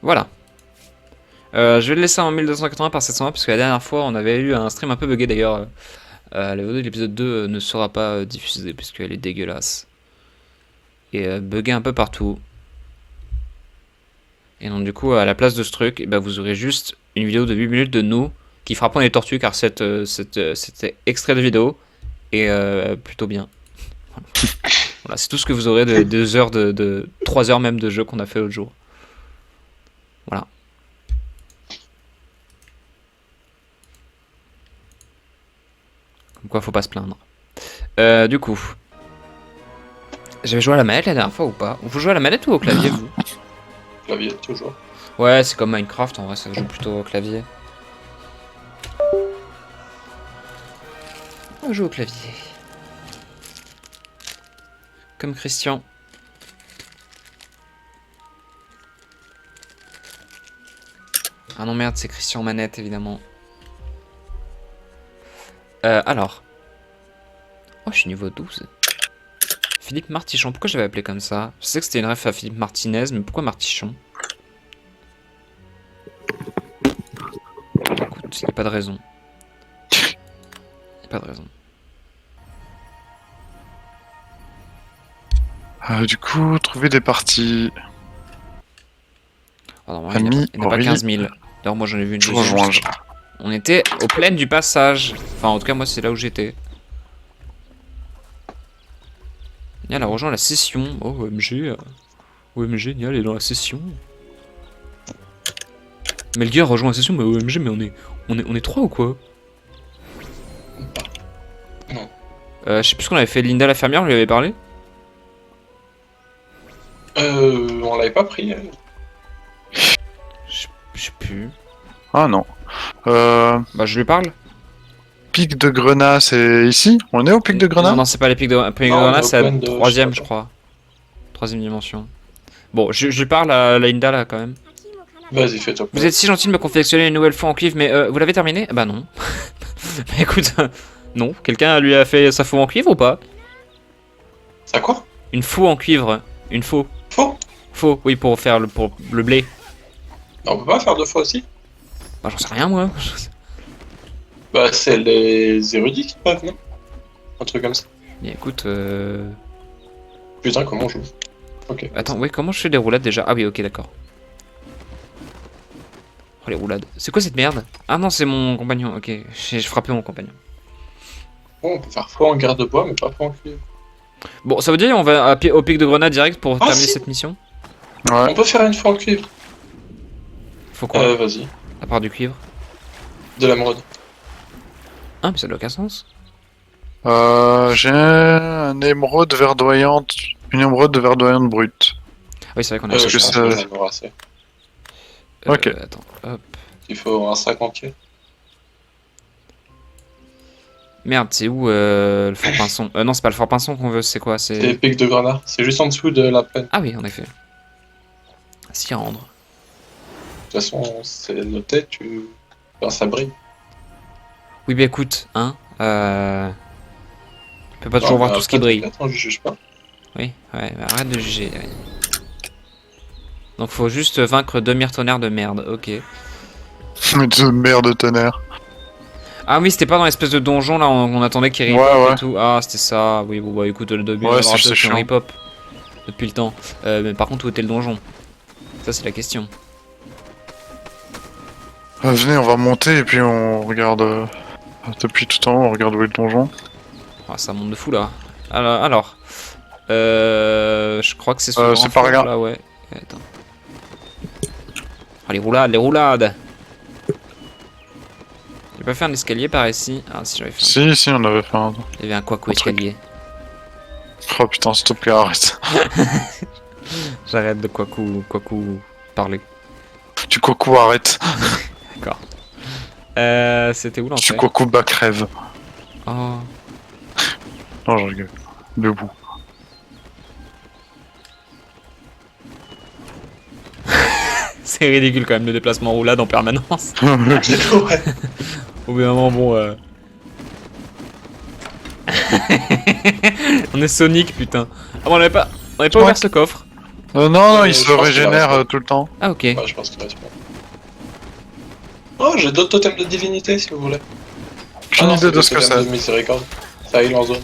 Voilà. Je vais le laisser en 1280 par 720 parce que la dernière fois on avait eu un stream un peu bugué d'ailleurs. La vidéo de l'épisode 2 ne sera pas diffusée puisqu'elle est dégueulasse. Et bugué un peu partout. Et donc du coup à la place de ce truc, bah, vous aurez juste une vidéo de 8 minutes de nous qui frappons les tortues car cet extrait de vidéo est plutôt bien. Voilà, c'est tout ce que vous aurez de 2 heures de 3 heures même de jeu qu'on a fait l'autre jour. Voilà. Comme quoi faut pas se plaindre. Du coup. J'avais joué à la manette la dernière fois ou pas? Vous jouez à la manette ou au clavier vous? Clavier, toujours. Ouais, c'est comme Minecraft en vrai, ça joue plutôt au clavier. On joue au clavier. Comme Christian. Ah non merde, c'est Christian manette évidemment. Alors. Oh, je suis niveau 12. Philippe Martichon, pourquoi j'avais appelé comme ça? Je sais que c'était une ref à Philippe Martinez, mais pourquoi Martichon? Écoute, il n'y a pas de raison. Il n'y a pas de raison. Du coup, trouver des parties. Oh non, il n'y en a pas 15 000. D'ailleurs, moi j'en ai vu une deuxième. On était aux plaines du passage. Enfin, en tout cas, moi c'est là où j'étais. Nial a rejoint la session. Oh, OMG. OMG, Nial est dans la session. Melguer a rejoint la session, mais OMG, mais on est 3 ou quoi? Non. Je sais plus ce qu'on avait fait. Linda la fermière, on lui avait parlé? On l'avait pas pris. Je sais plus. Ah non. Bah, je lui parle. Pic de Grenat, c'est ici? On est au pic de Grenat? Non, non, c'est pas les pics de Grenat, c'est la troisième, je crois. Troisième dimension. Bon, je lui parle à Linda là quand même. Vas-y, fais-toi. Vous êtes si gentil de me confectionner une nouvelle faux en cuivre, mais vous l'avez terminé? Bah non. Bah écoute, non. Quelqu'un lui a fait sa faux en cuivre ou pas? Ça quoi? Une faux en cuivre. Une faux. Faux? Faux, oui, pour faire pour le blé. On peut pas faire deux fois aussi? Bah j'en sais rien moi. Bah c'est les érudits qui peuvent, non? Un truc comme ça. Mais écoute, Putain, comment on joue? Ok. attends, ouais, comment je fais des roulades déjà? Ah oui, ok, d'accord. Oh les roulades. C'est quoi cette merde? Ah non, c'est mon compagnon, ok. J'ai frappé mon compagnon. Bon, on peut faire faux en garde-bois, mais pas faux en cuivre. Bon, ça veut dire on va au pic de grenade direct pour terminer si. cette mission? Ouais. On peut faire une faux en cuivre. Faut quoi? Vas-y. À part du cuivre? De l'émeraude. Ah, mais ça n'a aucun sens. J'ai un émeraude verdoyante. Une émeraude verdoyante brute. Ah oui, c'est vrai qu'on a Est-ce Je que pense ça- que j'en aurai assez. Ok. Attends, hop. Il faut un sac entier. Merde, c'est où le Fort Pinson? Non, c'est pas le Fort Pinson qu'on veut, c'est quoi? C'est C'est. pic de grenat. C'est juste en dessous de la plaine. Ah oui, en effet. S'y rendre. De toute façon, c'est noté, tu... Enfin, ça brille. Oui, bah écoute, hein. Tu peux pas toujours voir tout ce qui brille. Attends, je juge pas. Oui, ouais, bah arrête de juger. Ouais. Donc faut juste vaincre deux myrtonnaires de merde, ok. De merde tonnerre. Ah oui, c'était pas dans l'espèce de donjon là, on attendait qu'il rip Ouais, ouais. et tout. Ah, c'était ça. Oui, bon bah écoute, le début, Ouais, on c'est chiant. rip hop depuis le temps. Mais par contre, où était le donjon? Ça, c'est la question. Venez, on va monter et puis on regarde. Depuis tout en haut, on regarde où est le donjon. Ah, ça monte de fou là. Alors. Je crois que c'est ce c'est par là. là, ouais. Attends. Oh, les roulades, les roulades! J'ai pas fait un escalier par ici? Ah, si j'avais fait un. Si, on avait fait un. Il y avait un quaco escalier. Oh putain, s'il te plaît, arrête. J'arrête de quaco parler. Tu coucou, arrête. D'accord. C'était où Tu l'entrée? coucou, bas crève. Oh. Non, je rigole. Debout. C'est ridicule quand même le déplacement roulade en permanence. Ouais. Au bout d'un moment, bon. On est Sonic, putain. Ah, bon, on avait pas ouvert ce coffre. Non, il je se pense qu'il va régénère rester. tout le temps. Ah, ok. Ouais, je pense qu'il reste pas. Oh, j'ai d'autres totems de divinité si vous voulez. Ah Aucune non, idée c'est de des ce que totems c'est. de miséricorde. Ça heal en zone.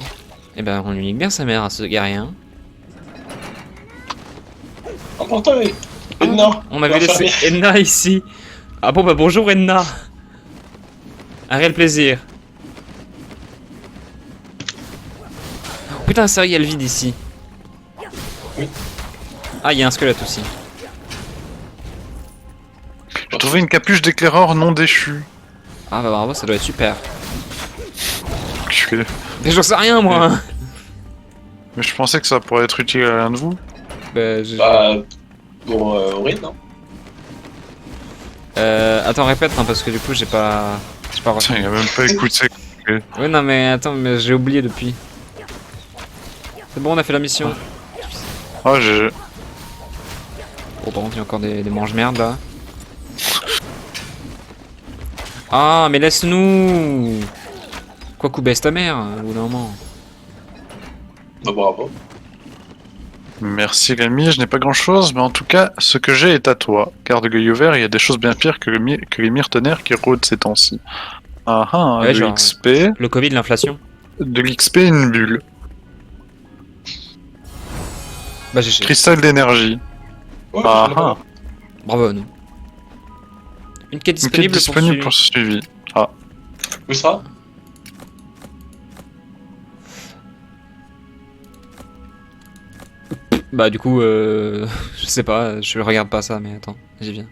Eh ben, on lui nique bien sa mère à ce guerrier. Hein. Un portail. Ah, Edna. on m'avait laissé l'infirmière. Enna ici. Ah bon, bah bonjour Enna. Un réel plaisir. Oh, putain, sérieux, il y a le vide ici. Oui. Ah, il y a un squelette aussi. J'ai trouvé une capuche d'éclaireur non déchu. Ah bah bravo, ça doit être super. Enculé. Mais j'en sais rien moi. Mais je pensais que ça pourrait être utile à l'un de vous. Bah, Bah, pour Aurine, non? attends, répète, hein, parce que du coup j'ai pas Putain, retenu. il a même pas écouté. Ouais, non mais attends, mais j'ai oublié depuis. C'est bon, on a fait la mission. Ah, j'ai... Oh, par contre, il y a encore des mange-merdes là. Ah, mais laisse-nous. Quoi qu'on baisse ta mère, au bout d'un moment. Bah, bravo. Merci l'ami, je n'ai pas grand chose, mais en tout cas, ce que j'ai est à toi. Garde l'œil ouvert, il y a des choses bien pires que, que les myrtenaires qui rôdent ces temps-ci. Ah ah, Ouais, de genre, l'XP. Le Covid, l'inflation. De l'XP, une bulle. Bah, GG. Cristal d'énergie. Ouais, Ah je l'ai pas. ah, Bravo à nous. Une quête une quête disponible, disponible pour suivi. Où ça? Bah du coup, je sais pas, je regarde pas ça, mais attends, j'y viens.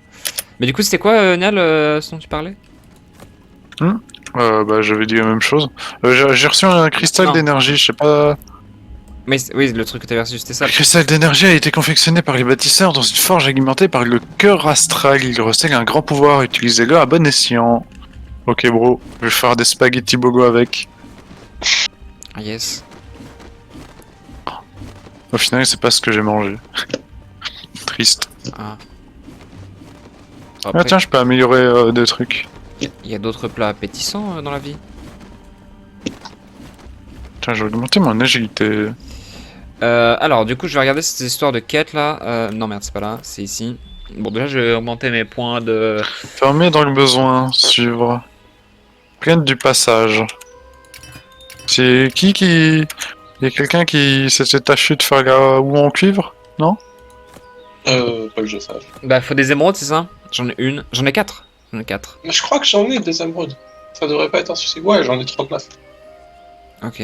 Mais du coup, c'était quoi, Nial, ce dont tu parlais? Bah, j'avais dit la même chose. J'ai reçu un cristal Non. d'énergie, je sais pas... Mais oui, le truc que t'avais reçu, c'était ça. Le cristal d'énergie a été confectionné par les bâtisseurs dans une forge alimentée par le cœur astral. Il recèle un grand pouvoir, utilisez-le à bon escient. Ok bro, je vais faire des spaghetti bogo avec. Ah yes. Au final, c'est pas ce que j'ai mangé. Triste. Ah. Ah Après, tiens, je peux améliorer des trucs. il y a d'autres plats appétissants dans la vie. Tiens, je vais augmenter mon agilité. Alors, du coup, je vais regarder cette histoire de quête là. Non, merde, c'est pas là, c'est ici. Bon, déjà, je vais augmenter mes points de. Fermé dans le besoin, suivre. Plainte du passage. C'est qui Il y a quelqu'un qui s'était taché de faire la houe en cuivre? Non? Pas que je sache. Bah, faut des émeraudes, c'est ça? J'en ai une. J'en ai 4. J'en ai 4. Mais je crois que j'en ai des émeraudes. Ça devrait pas être un souci. Ouais, j'en ai 39. Ok.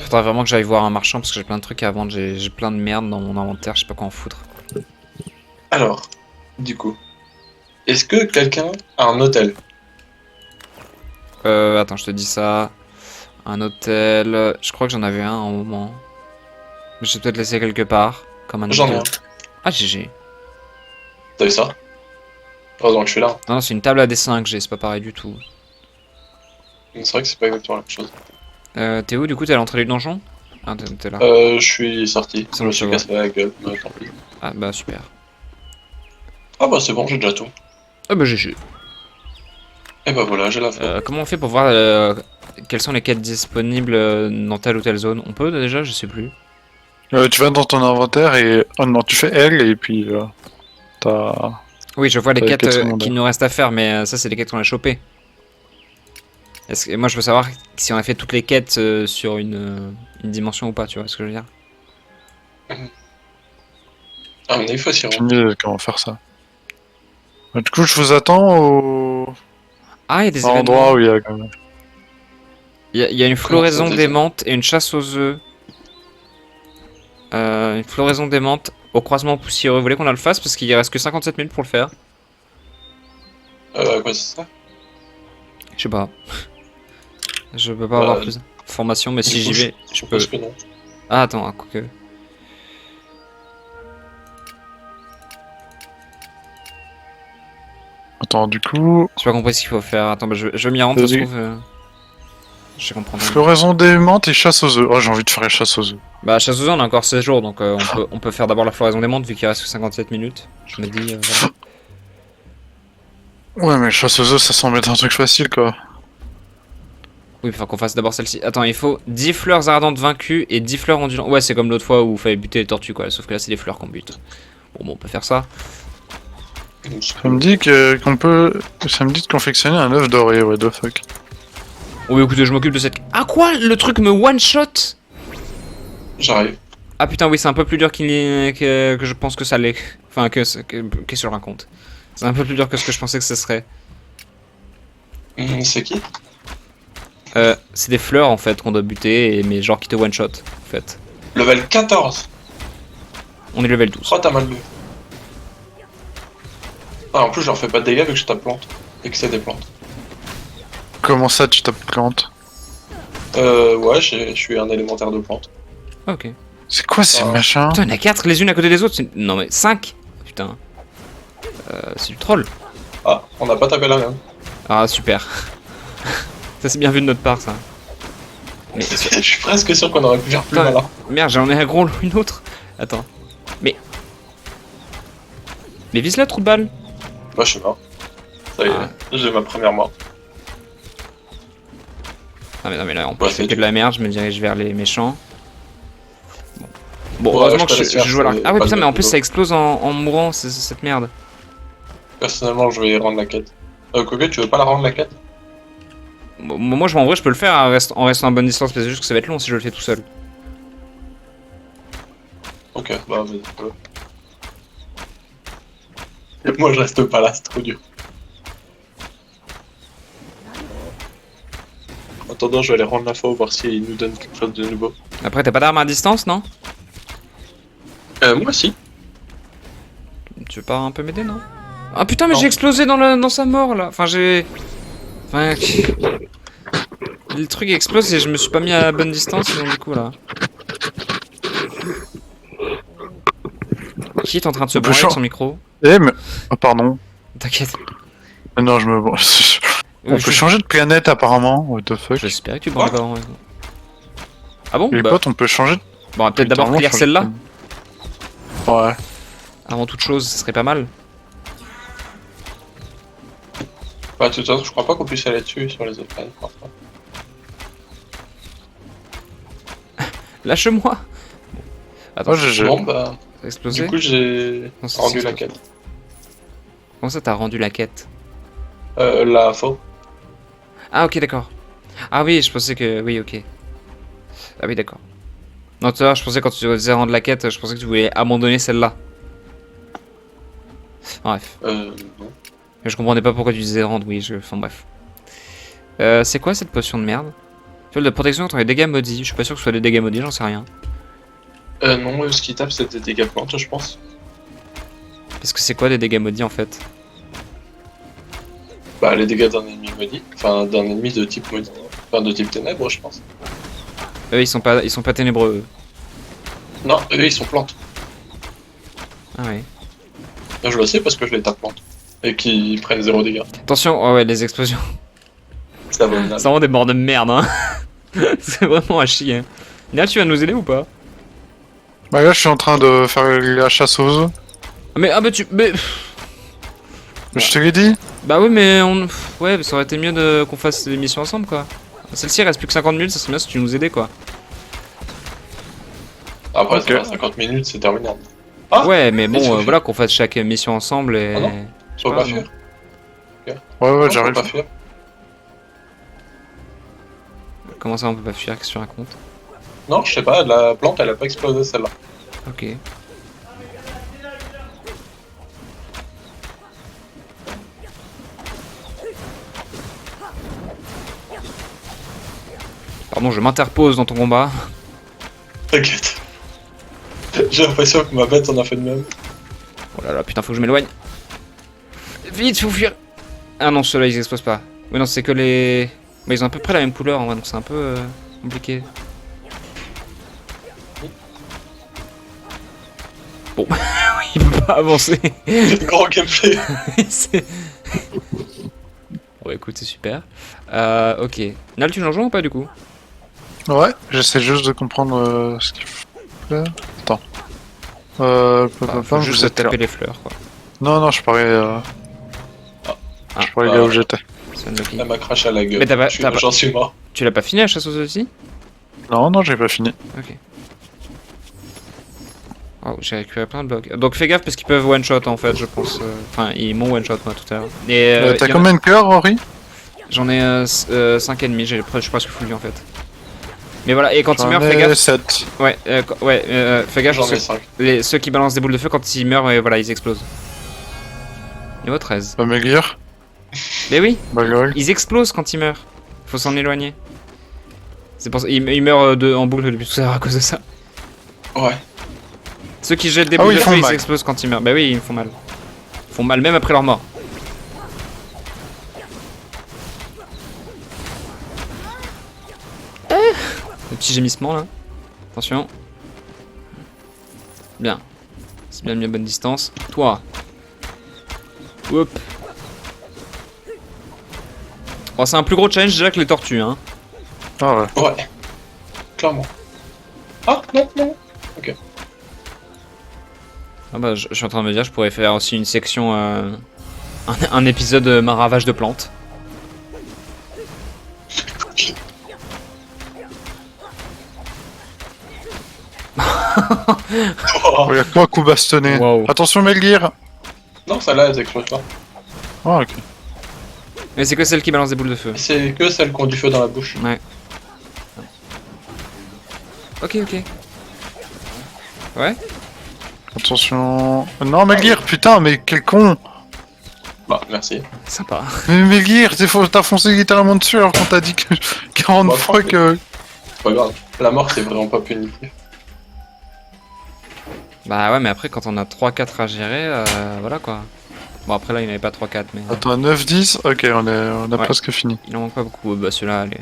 Faudrait vraiment que j'aille voir un marchand parce que j'ai plein de trucs à vendre. J'ai plein de merde dans mon inventaire, je sais pas quoi en foutre. Alors, du coup, est-ce que quelqu'un a un hôtel? Attends, je te dis ça. Un hôtel. Je crois que j'en avais un à un moment. Mais je vais peut-être laisser quelque part. Comme un J'en ai hôtel. un. Ah, GG. T'as vu ça? Heureusement que je suis là. Non, c'est une table à dessin que j'ai, c'est pas pareil du tout. C'est vrai que c'est pas exactement la même chose. T'es où du coup? T'es à l'entrée du donjon? Ah, t'es là. Je suis sorti. Ça Je me me suis fait cassé la gueule. Mais tant pis. Ah, bah super. Ah bah c'est bon, j'ai déjà tout. Ah, bah GG. Et bah voilà, j'ai la fin. Comment on fait pour voir quelles sont les quêtes disponibles dans telle ou telle zone? On peut déjà? Je sais plus. Tu vas dans ton inventaire et... Oh non, tu fais L et puis... t'as... Oui, je vois les Les quêtes quêtes secondaires. qu'il nous reste à faire, mais ça, c'est les quêtes qu'on a chopées. Et moi, je veux savoir si on a fait toutes les quêtes sur une dimension ou pas, tu vois ce que je veux dire? Ah mais il faut s'y J'ai rendre. mis comment faire ça. Du coup, je vous attends au... Ah, il y a des à événements. l'endroit où il y a quand même... Il y a une floraison ça, des- d'aimante et une chasse aux œufs. Une floraison d'aimante au croisement poussiéreux. Vous voulez qu'on la le fasse parce qu'il reste que 57 minutes pour le faire? Quoi c'est ça? Je sais pas. Je peux pas Bah, avoir plus d'informations, mais si du j'y coup, vais, je Je peux. pense que non. Ah, attends, quoique. Attends, du coup... J'ai pas compris ce qu'il faut faire. Attends, bah, je vais m'y rendre, ça se Vas-y. trouve. Je comprends. Floraison d'aimante et chasse aux œufs. Oh, j'ai envie de faire la chasse aux œufs. Bah, chasse aux œufs, on a encore 16 jours, donc on peut faire d'abord la floraison d'aimante vu qu'il reste que 57 minutes. Je me dis. Voilà. Ouais, mais chasse aux œufs, ça semble être un truc facile, quoi. Oui, faut qu'on fasse d'abord celle-ci. Attends, il faut 10 fleurs ardentes vaincues et 10 fleurs ondulantes. Ouais, c'est comme l'autre fois où il fallait buter les tortues, quoi. Sauf que là, c'est les fleurs qu'on bute. Bon, on peut faire ça. Ça me dit qu'on peut... Ça me dit de confectionner un œuf doré, what the fuck. Oui, écoutez, je m'occupe de cette... Ah, quoi? Le truc me one-shot? J'arrive. Ah putain, oui, c'est un peu plus dur que je pense que ça l'est. Enfin, qu'est-ce que je raconte? C'est un peu plus dur que ce que je pensais que ce serait. C'est qui? C'est des fleurs, en fait, qu'on doit buter, mais genre qui te one-shot, en fait. Level 14. On est level 12. Oh, t'as mal lu. Ah, en plus, je leur fais pas de dégâts vu que je tape plante. Et que c'est des plantes. Comment ça, tu tapes plante? Ouais, je suis un élémentaire de plante. Ah, ok. C'est quoi ces Ah. machins? Putain, il y en a 4 les unes à côté des autres. Non, mais 5. Putain. C'est du troll. Ah, on n'a pas tapé la même. Ah, super. Ça, c'est bien vu de notre part, ça. Mais Je suis presque sûr qu'on aurait pu faire plus Putain. malin. merde, j'en ai un gros, une autre. Attends. Mais vise-la, trou de balle. Bah, je sais pas. Ça y est, Ah. j'ai ma première mort. Ah, mais non, mais là, on peut Ouais, faire c'est que de la merde. Je me dirige vers les méchants. Bon, Ouais, heureusement je que te laisse faire, je joue à l'arc. c'est Ah, ouais, pas putain, le mais en même plus, niveau. ça explose en mourant, cette merde. Personnellement, je vais rendre la quête. Coco, tu veux pas la rendre la quête? Bon, moi, en vrai, je peux le faire en restant à bonne distance, mais c'est juste que ça va être long si je le fais tout seul. Ok, bah vas-y. Et moi, je reste pas là, c'est trop dur. En attendant, je vais aller rendre l'info, voir s'il nous donne quelque chose de nouveau. Après, t'as pas d'arme à distance, non? Moi, si. Tu veux pas un peu m'aider, non? Ah putain, mais Non. j'ai explosé dans sa mort, là. Enfin, j'ai... Enfin... Le truc explose et je me suis pas mis à la bonne distance, donc du coup, là... Qui est en train de se On peut branler avec chan- son micro? Eh, mais... Oh, pardon. T'inquiète. Ah non, je me... On peut changer de planète, apparemment. What the fuck. J'espérais que tu branles pas en... Ah bon? Les Bah... potes, on peut changer de... Bon, on va peut-être d'abord littéralement clear changer celle-là. de- Ouais. Avant toute chose, ce serait pas mal. Bah, de toute façon, je crois pas qu'on puisse aller dessus sur les autres planètes. Parfois. Lâche-moi. Bon. Attends, Moi, ça j'ai... Bon, bah, a explosé? du coup, j'ai Non, ça, rendu c'est la explosé. quête. Comment ça, t'as rendu la quête? La faux. Ah, ok, d'accord. Ah oui, je pensais que... Oui, ok. Ah oui, d'accord. Non, tu vois, je pensais quand tu disais rendre la quête, je pensais que tu voulais abandonner celle-là. Bref. Non. Je comprenais pas pourquoi tu disais rendre, oui, enfin bref. C'est quoi cette potion de merde? Fiole de protection contre les dégâts maudits. Je suis pas sûr que ce soit des dégâts maudits, j'en sais rien. Non, ce qui tape, c'est des dégâts plantes, je pense. Parce que c'est quoi des dégâts maudits en fait? Bah, les dégâts d'un ennemi maudit. Enfin, d'un ennemi de type maudit. Enfin, de type ténèbres, je pense. Eux, ils sont pas ténébreux. Eux. Non, eux, ils sont plantes. Ah ouais. Je le sais parce que je les tape plantes. Et qu'ils prennent 0 dégâts. Attention, oh ouais, les explosions. C'est abominable. C'est vraiment des morts de merde, hein. C'est vraiment à chier. Là, tu vas nous aider ou pas? Bah là, je suis en train de faire la chasse aux œufs. Ah bah tu... Mais... Je te l'ai dit. Bah oui, mais on... Ouais, ça aurait été mieux qu'on fasse l'émission ensemble, quoi. Celle-ci, il reste plus que 50 minutes, ça serait bien si tu nous aidais, quoi. Après, Ok. ça va, 50 minutes, c'est terminé. Ah, Ouais, mais bon, il suffit. voilà, qu'on fasse chaque mission ensemble et... Ah non, Je sais faut pas non. fuir. Ouais, Non, ouais, faut j'arrive. pas fuir. Comment ça, on peut pas fuir? Qu'est-ce que tu racontes? Non, je sais pas, la plante, elle a pas explosé celle-là. Ok. Pardon, je m'interpose dans ton combat. T'inquiète. J'ai l'impression que ma bête en a fait de même. Oh là là, putain, faut que je m'éloigne. Vite, faut fuir. Ah non, ceux-là, ils explosent pas. Oui, non, c'est que les... Mais ils ont à peu près la même couleur, en vrai, donc c'est un peu compliqué. Bon, il peut pas avancer. Grand gameplay. C'est- Bon, écoute, c'est super. Ok. Nal, tu nous rejoins ou pas, du coup? Ouais, j'essaie juste de comprendre ce qu'il fait. Attends. Faut juste vous êtes là. taper les fleurs, quoi. Non, non, je parlais... Ah, je parlais là où j'étais. c'est unlucky. Elle m'a craché à la gueule. Mais t'as pas- J'en suis mort. Tu l'as pas fini la chasse aux œufs aussi? Non, non, j'ai pas fini. Ok. Oh, j'ai récupéré plein de blocs. Donc fais gaffe parce qu'ils peuvent one shot en fait, je pense. Enfin, ils m'ont one shot moi tout à l'heure. Et T'as y en a- combien de cœurs, Rory? J'en ai 5 ennemis, je suis presque full vie en fait. Mais voilà, et quand ils J'en meurent, fais ai gaffe. 7. Ouais, fais gaffe. J'en ai Ceux, 5. ceux qui balancent des boules de feu, quand ils meurent, voilà, ils explosent. Niveau 13. Pas Melir? Mais oui, Bah lol. ils explosent quand ils meurent. Faut s'en éloigner. C'est pour ça, ils meurent en boucle depuis tout à l'heure à cause de ça. Ouais. Ceux qui jettent des Ah boules oui, de ils feu, font ils mal. explosent quand ils meurent. Bah oui, ils me font mal. Ils font mal même après leur mort. Le petit gémissement là. Attention. Bien. C'est bien mis à bonne distance. Toi. Hop. Bon, c'est un plus gros challenge déjà que les tortues, hein. Ah ouais. Ouais. Clairement. Ah, non, non. Ah bah, je suis en train de me dire, je pourrais faire aussi une section, un épisode Maravage de plantes. Oh. Y'a quoi, coup bastonné? Wow. Attention, Melir! Non, celle-là, elle s'explose pas. Ah, ok. Mais c'est que celle qui balance des boules de feu. C'est que celle qui ont du feu dans la bouche. Ouais. Ok, ok. Ouais. Attention. Non, Melir, putain, mais quel con! Bah, merci. Sympa. Mais Melir, t'as foncé littéralement dessus alors qu'on t'a dit que 40 Bah, fois que. C'est pas grave. La mort, c'est vraiment pas punitif. Bah ouais, mais après, quand on a 3-4 à gérer, voilà quoi. Bon, après là, il n'y avait pas 3-4, mais Attends, 9-10? Ok, on a Ouais. presque fini. il en manque pas beaucoup. Bah celui-là, allez.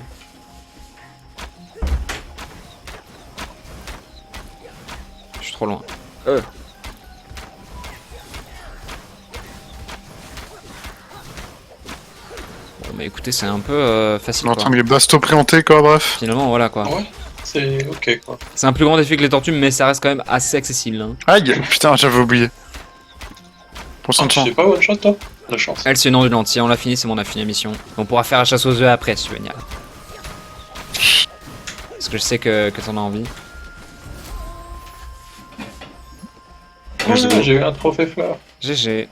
Je suis trop loin. Bon, bah écoutez, c'est un peu facile On quoi. entend les bastos préhentés, quoi, bref. Finalement, voilà quoi. Ouais. C'est ok, quoi. C'est un plus grand défi que les tortues, mais ça reste quand même assez accessible. Hein. Aïe! Putain, j'avais oublié. Ah, Concentre-toi. tu sais pas one shot, toi? La chance. Elle, c'est une ondulante. Si on l'a fini, c'est bon, on a fini la mission. On pourra faire la chasse aux œufs après, si tu veux, Nial. Parce que je sais que t'en as envie. Ouais, j'ai eu un trophée fleur. GG.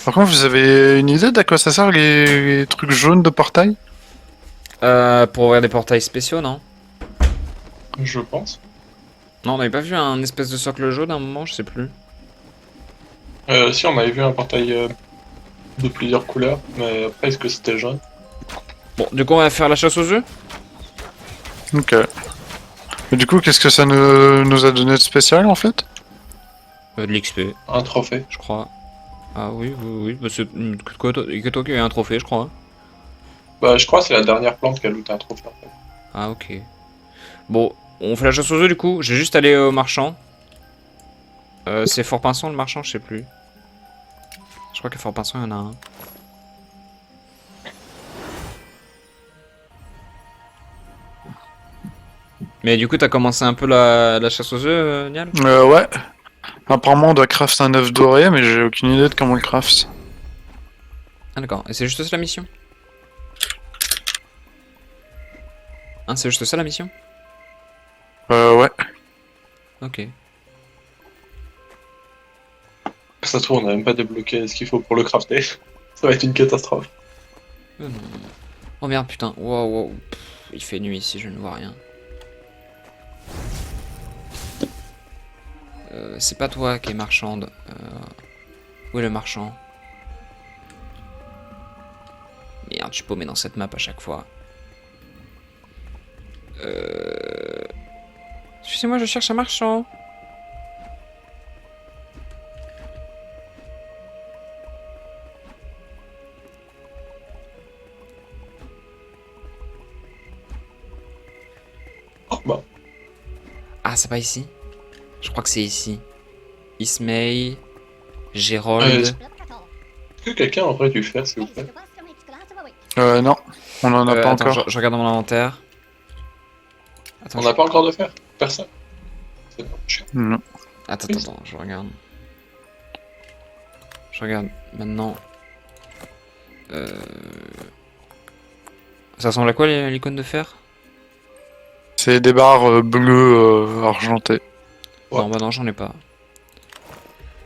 Par contre, vous avez une idée d'à quoi ça sert les trucs jaunes de portail? Pour ouvrir des portails spéciaux, non? Je pense. Non, on avait pas vu un espèce de socle jaune à un moment, je sais plus. Si, on avait vu un portail de plusieurs couleurs, mais après, est-ce que c'était jaune? Bon, du coup, on va faire la chasse aux œufs. Ok. Et du coup, qu'est-ce que ça nous a donné de spécial en fait? De l'XP, Un trophée. je crois. Ah oui, oui, oui. Bah, c'est que toi qui as un trophée, je crois. Bah, je crois que c'est la dernière plante qui a looté un trophée, en fait. Ah, ok. Bon, on fait la chasse aux œufs du coup. J'ai juste allé au marchand. C'est Fort Pinson le marchand, je sais plus. Je crois qu'à Fort Pinson, il y en a un. Mais du coup, t'as commencé un peu la chasse aux œufs, Nial? Ouais. Apparemment, on doit craft un œuf doré, mais j'ai aucune idée de comment on le craft. Ah d'accord, et c'est juste ça la mission? Hein, c'est juste ça la mission? Ouais. Ok. Ça se trouve, on n'a même pas débloqué ce qu'il faut pour le crafter. Ça va être une catastrophe. Non. Oh merde, putain. Wow, wow. Pff, il fait nuit ici, je ne vois rien. C'est pas toi qui es marchande. Où est le marchand? Merde, je suis paumé dans cette map à chaque fois. Excusez-moi, je cherche un marchand. Oh, bah. Ah, c'est pas ici? Je crois que c'est ici. Ismay, Gérold. Est-ce que quelqu'un aurait dû faire, s'il vous plaît? Non. On en a pas attends, encore. je regarde dans mon inventaire. Attends, On n'a pas encore de fer? Personne? C'est chiant. Non. attends, je regarde. Je regarde maintenant. Ça ressemble à quoi l'icône de fer? C'est des barres bleues argentées. Ouais. Non, bah non, j'en ai pas.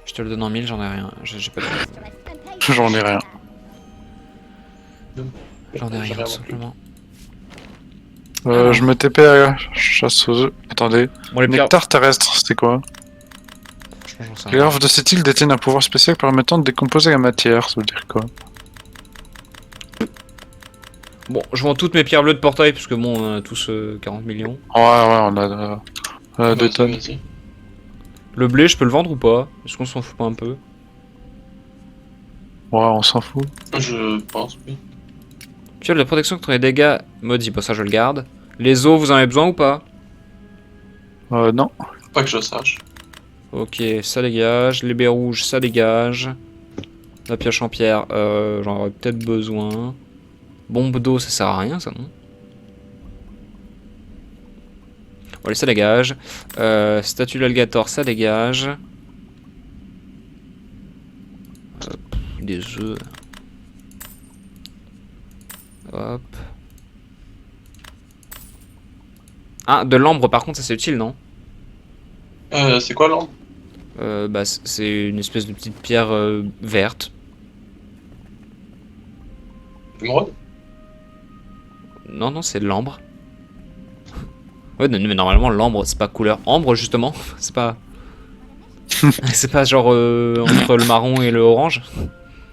Je te le donne en 1000, j'en ai rien. J'ai pas de... J'en ai rien. J'en ai J'ai rien, tout non plus. simplement. Je me TP à chasse aux œufs. Attendez. Bon, les pierres... Nectar terrestre, c'est quoi? Franchement, j'en sais Les rien. larves de cette île détiennent un pouvoir spécial permettant de décomposer la matière. Ça veut dire quoi? Bon, je vends toutes mes pierres bleues de portail, parce que bon, on en a tous 40 millions. Ouais, on a des Vas-y, tonnes. vas-y. Le blé, je peux le vendre ou pas? Est-ce qu'on s'en fout pas un peu? Ouais, on s'en fout. Je pense, oui. Fiole de protection contre les dégâts maudits, bon ça je le garde. Les os, vous en avez besoin ou pas? Non. Pas que je sache. Ok, ça dégage. Les baies rouges, ça dégage. La pioche en pierre, j'en aurais peut-être besoin. Bombe d'eau, ça sert à rien, ça, non? Allez, ça dégage. Statue d'alligator, ça dégage. Des œufs. Hop. Ah, de l'ambre, par contre, ça c'est utile, non? C'est quoi l'ambre? Bah, c'est une espèce de petite pierre verte. Émeraude? Non, non, c'est de l'ambre. Ouais, mais normalement, l'ambre, c'est pas couleur ambre, justement. C'est pas... c'est pas genre entre le marron et le orange.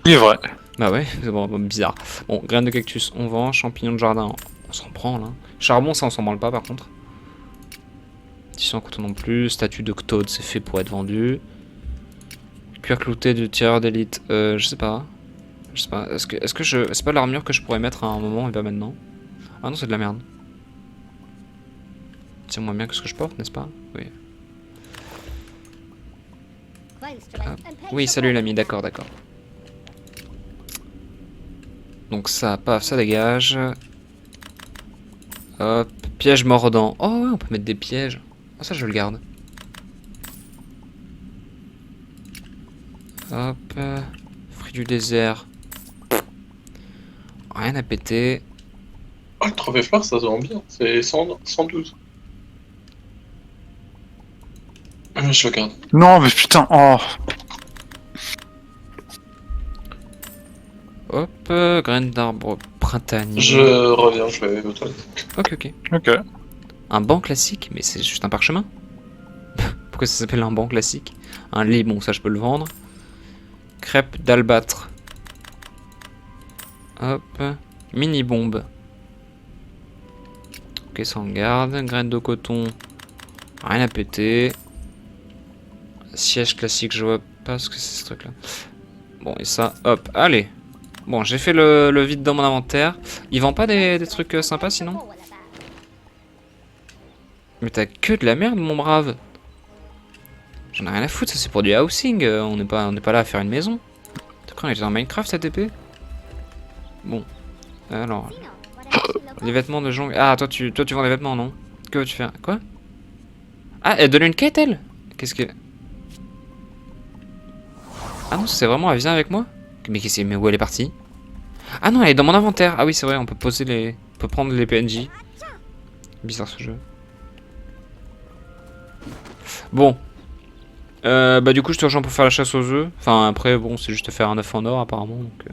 Il est vrai. Bah ouais, c'est bon, bizarre. Bon, graines de cactus, on vend. Champignons de jardin, on s'en prend, là. Charbon, ça, on s'en branle pas, par contre. Tissu en coton non plus. Statue d'octode, c'est fait pour être vendu. Cuir clouté du tireur d'élite, je sais pas. Je sais pas, est-ce que je... C'est pas l'armure que je pourrais mettre à un moment et pas maintenant? Ah non, c'est de la merde. C'est moins bien que ce que je porte, n'est-ce pas? Oui. Oui, salut l'ami, d'accord, d'accord. Donc ça, paf, ça dégage. Hop, piège mordant. Oh ouais, on peut mettre des pièges. Ah, ça, je le garde. Hop, fruit du désert. Rien à péter. Oh, le trophée fleur, ça se vend bien. C'est 112. Je le garde. Non, mais putain, oh. Hop, graines d'arbre printanier. Je reviens, je vais aux toilettes. Ok, ok. Ok. Un banc classique, mais c'est juste un parchemin. Pourquoi ça s'appelle un banc classique? Un lit, bon, ça je peux le vendre. Crêpe d'albâtre. Hop, mini bombe. Ok, ça on garde. Graines de coton. Rien à péter. Siège classique, je vois pas ce que c'est ce truc là. Bon, et ça, hop, allez. Bon, j'ai fait le vide dans mon inventaire. Il vend pas des trucs sympas sinon? Mais t'as que de la merde, mon brave. J'en ai rien à foutre, ça c'est pour du housing. On n'est pas là à faire une maison. T'as cru qu'on était dans Minecraft cet épée? Bon. Alors. Les vêtements de jongle. Ah, toi tu vends des vêtements, non? Que veux-tu faire? Quoi? Ah, elle donne une quête, elle? Qu'est-ce que. Ah non, c'est vraiment, elle vient avec moi? Mais où elle est partie? Ah non, elle est dans mon inventaire. Ah oui, c'est vrai, on peut poser les... On peut prendre les PNJ. Bizarre ce jeu. Bon. Bah du coup, je te rejoins pour faire la chasse aux œufs. Enfin, après, bon, c'est juste faire un œuf en or, apparemment. Donc,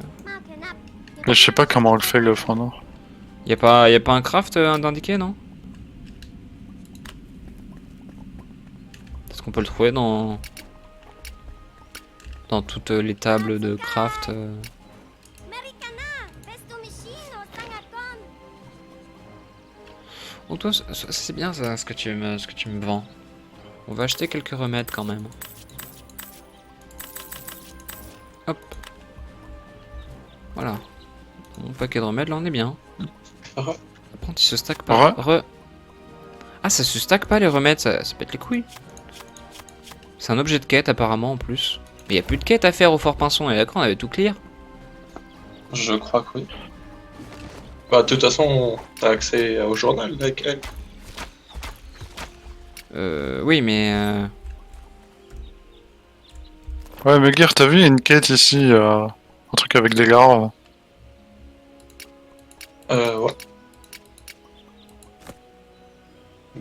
Mais je sais pas comment on le fait, le fond nord. y a pas un craft d'indiqué, non? Est-ce qu'on peut le trouver dans toutes les tables de craft Oh toi, c'est bien ça, ce que tu me vends. On va acheter quelques remèdes quand même. Hop. Voilà. Mon paquet de remèdes, là on est bien. Apprenti se stack pas. Ah, ça se stack pas les remèdes, ça pète les couilles. C'est un objet de quête apparemment en plus. Mais y a plus de quête à faire au Fort Pinson, et d'accord, on avait tout clear. Je crois que oui. Bah, de toute façon, t'as accès au journal avec elle. Oui, mais... Ouais, mais Gear, t'as vu, il y a une quête ici, un truc avec des larves. Ouais.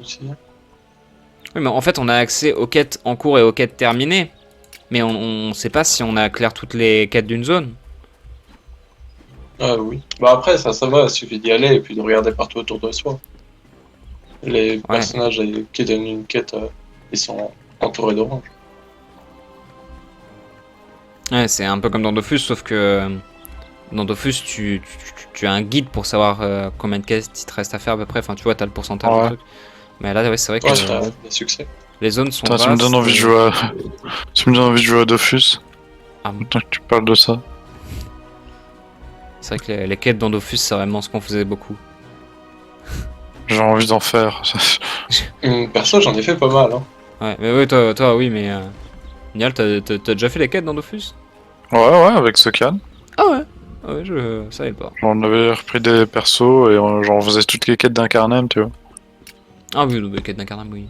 aussi. Oui, mais en fait, on a accès aux quêtes en cours et aux quêtes terminées. Mais on sait pas si on a clair toutes les quêtes d'une zone. Ah oui. Bah après, ça va, il suffit d'y aller et puis de regarder partout autour de soi. Les Ouais. personnages qui donnent une quête, ils sont entourés d'orange. Ouais, c'est un peu comme dans Dofus, sauf que dans Dofus, tu as un guide pour savoir combien de quêtes il te reste à faire à peu près. Enfin, tu vois, t'as le pourcentage Ouais. du truc. Mais là, ouais, c'est vrai que Ouais, t'as des succès. les zones sont Putain, vastes. tu me donnes envie de jouer à... Tu me donnes envie de jouer à Dofus. Ah bon. Tant que tu parles de ça. C'est vrai que les quêtes dans Dofus, c'est vraiment ce qu'on faisait beaucoup. J'ai envie d'en faire. Perso, j'en ai fait pas mal. Hein. Ouais, mais oui, toi oui, mais... Nial, t'as déjà fait les quêtes dans Dofus? Ouais, avec Sokan. Ah ouais. Ah ouais, je savais pas. On avait repris des persos et j'en faisais toutes les quêtes d'Incarnam, tu vois. Ah oui, les quêtes d'Incarnam, oui.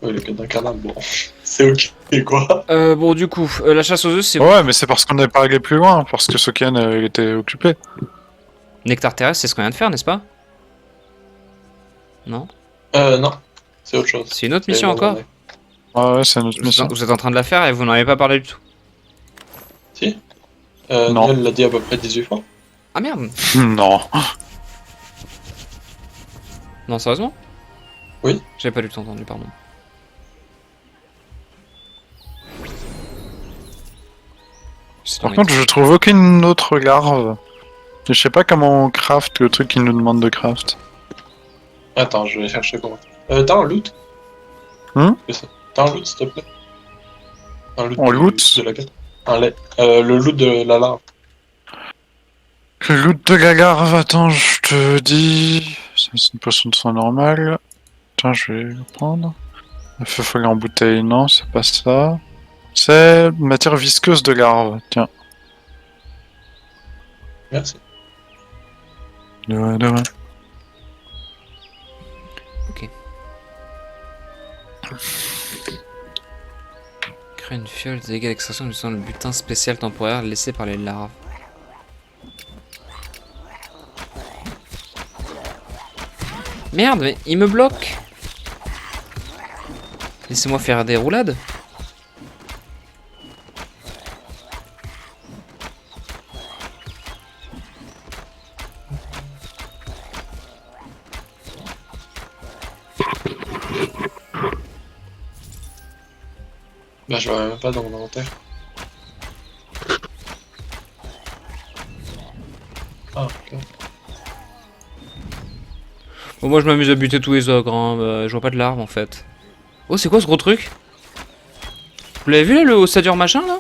Oui, le quête d'incarnat, bon, c'est ok, quoi. Bon, du coup, la chasse aux œufs, c'est Ouais, mais c'est parce qu'on n'avait pas allé plus loin, parce que Sokan il était occupé. Nectar terrestre, c'est ce qu'on vient de faire, n'est-ce pas? Non? Non, c'est autre chose. C'est une autre C'est mission la encore? journée. Ouais, c'est notre mission. Vous êtes en train de la faire et vous n'en avez pas parlé du tout. Si Non. Niel l'a dit à peu près 18 fois. Ah merde! Non. Non, sérieusement? Oui. J'avais pas du tout entendu, pardon. Par contre, je trouve aucune autre larve. Je sais pas comment on craft le truc qu'il nous demande de craft. Attends, je vais chercher comment. T'as un loot Hmm. T'as un loot, s'il te plaît. Un loot. En loot de la quête. Un lait. Le loot de la larve. Le loot de la larve, attends, je te dis... Ça, c'est une potion de sang normale. Tiens, je vais le prendre. Le feu follet en bouteille, non, c'est pas ça. C'est matière visqueuse de larve, tiens. Merci. De rien. Ok. Créer une fiole de dégâts d'extraction utilisant le butin spécial temporaire laissé par les larves. Merde, mais il me bloque! Laissez-moi faire des roulades. Bah, je vois même pas dans mon inventaire. Ah, ok. Bon, moi je m'amuse à buter tous les ogres, hein. Je vois pas de larves en fait. Oh, c'est quoi ce gros truc? Vous l'avez vu là, le ossadur machin là?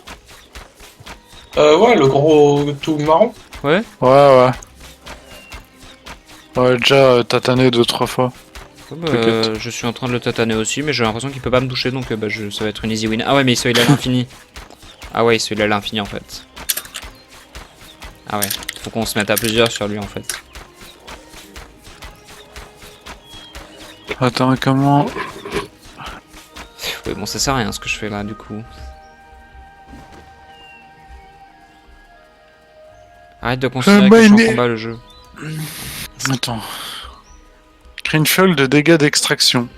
Ouais, le gros tout marron. Ouais. Ouais. Ouais, déjà tatané 2-3 fois. T'inquiète. Je suis en train de le tataner aussi, mais j'ai l'impression qu'il peut pas me toucher donc ça va être une easy win. Ah ouais, mais il se heal à l'infini. Ah ouais, il se heal à l'infini en fait. Ah ouais, faut qu'on se mette à plusieurs sur lui en fait. Attends, comment... Ouais, bon, ça sert à rien ce que je fais là du coup. Arrête de considérer que je suis en combat le jeu. Attends. Crée une fiole de dégâts d'extraction.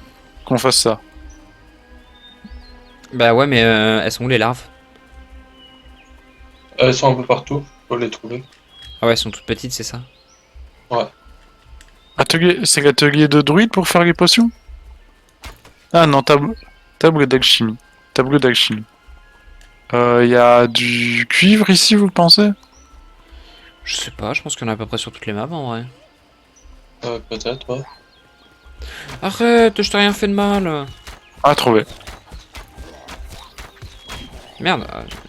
Qu'on fasse ça. Bah ouais, mais elles sont où les larves? Elles sont un peu partout, faut les trouver. Ah ouais, elles sont toutes petites, c'est ça? Atelier... C'est l'atelier de druide pour faire les potions? Ah non, table d'alchimie. Tableau d'alchimie. Y a du cuivre ici, vous pensez? Je sais pas, je pense qu'il y en a à peu près sur toutes les maps en vrai. Peut-être, ouais. Arrête, je t'ai rien fait de mal. Ah, trouvé. Merde,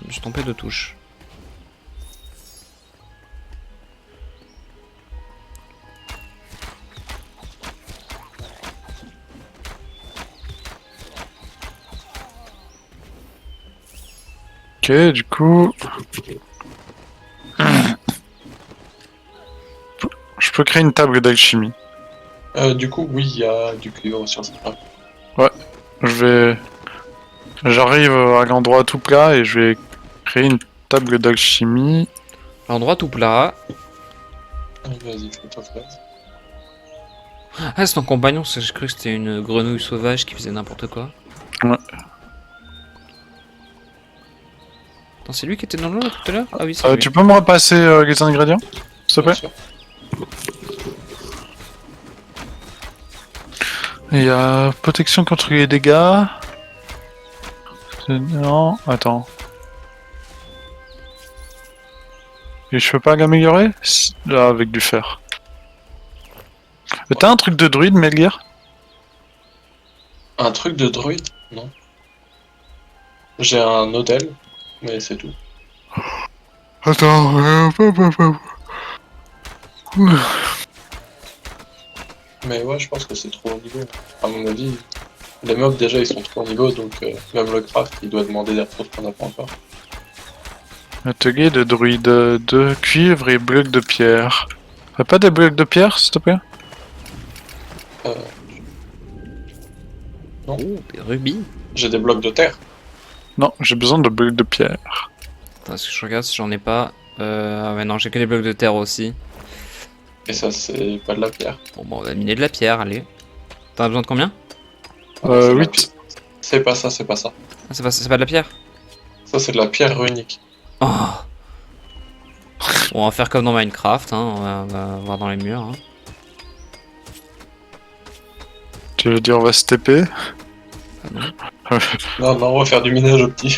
je suis tombé de touche. Ok, du coup... Je peux créer une table d'alchimie. Du coup, oui, il y a du cuivre sur cette map. J'arrive à l'endroit tout plat et je vais créer une table d'alchimie. L'endroit tout plat. Vas-y, fais-toi place. Ah, c'est ton compagnon, j'ai cru que c'était une grenouille sauvage qui faisait n'importe quoi. Ouais. Attends, c'est lui qui était dans l'eau là, tout à l'heure? Ah oui, c'est lui. Tu peux me repasser les ingrédients, s'il te Bien plaît? sûr. Il y a protection contre les dégâts. Non, attends. Et je peux pas l'améliorer? Là, avec du fer. T'as un truc de druide, Melgir? Un truc de druide? Non. J'ai un hôtel, mais c'est tout. Attends, Mais ouais, je pense que c'est trop haut niveau. À mon avis, les mobs déjà ils sont trop haut niveau, donc même le craft il doit demander des ressources qu'on n'a pas encore. Atelier de druide, de cuivre et blocs de pierre. T'as pas des blocs de pierre, s'il te plaît? Euh, Oh, des rubis. j'ai des blocs de terre. Non, j'ai besoin de blocs de pierre. Attends, est-ce que je regarde si j'en ai pas? Ah ouais, non, j'ai que des blocs de terre aussi. Et ça c'est pas de la pierre. Bon, on va miner de la pierre, allez. T'en as besoin de combien? C'est de la 8. pierre. C'est pas ça, c'est pas ça. Ah, c'est pas de la pierre? Ça c'est de la pierre runique. Oh. Bon, on va faire comme dans Minecraft, hein, on va voir dans les murs. Hein. Tu veux dire on va se TP? Ah non. Non, non, on va faire du minage au petit.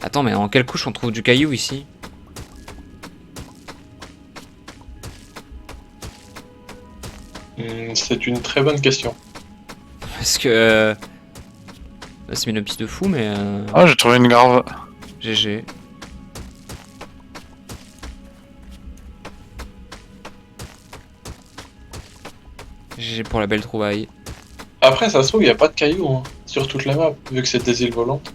Attends, mais en quelle couche on trouve du caillou ici? C'est une très bonne question. Parce que... Là, c'est une piste de fou, mais... Ah, j'ai trouvé une larve. GG. GG pour la belle trouvaille. Après, ça se trouve, il n'y a pas de cailloux hein, sur toute la map, vu que c'est des îles volantes.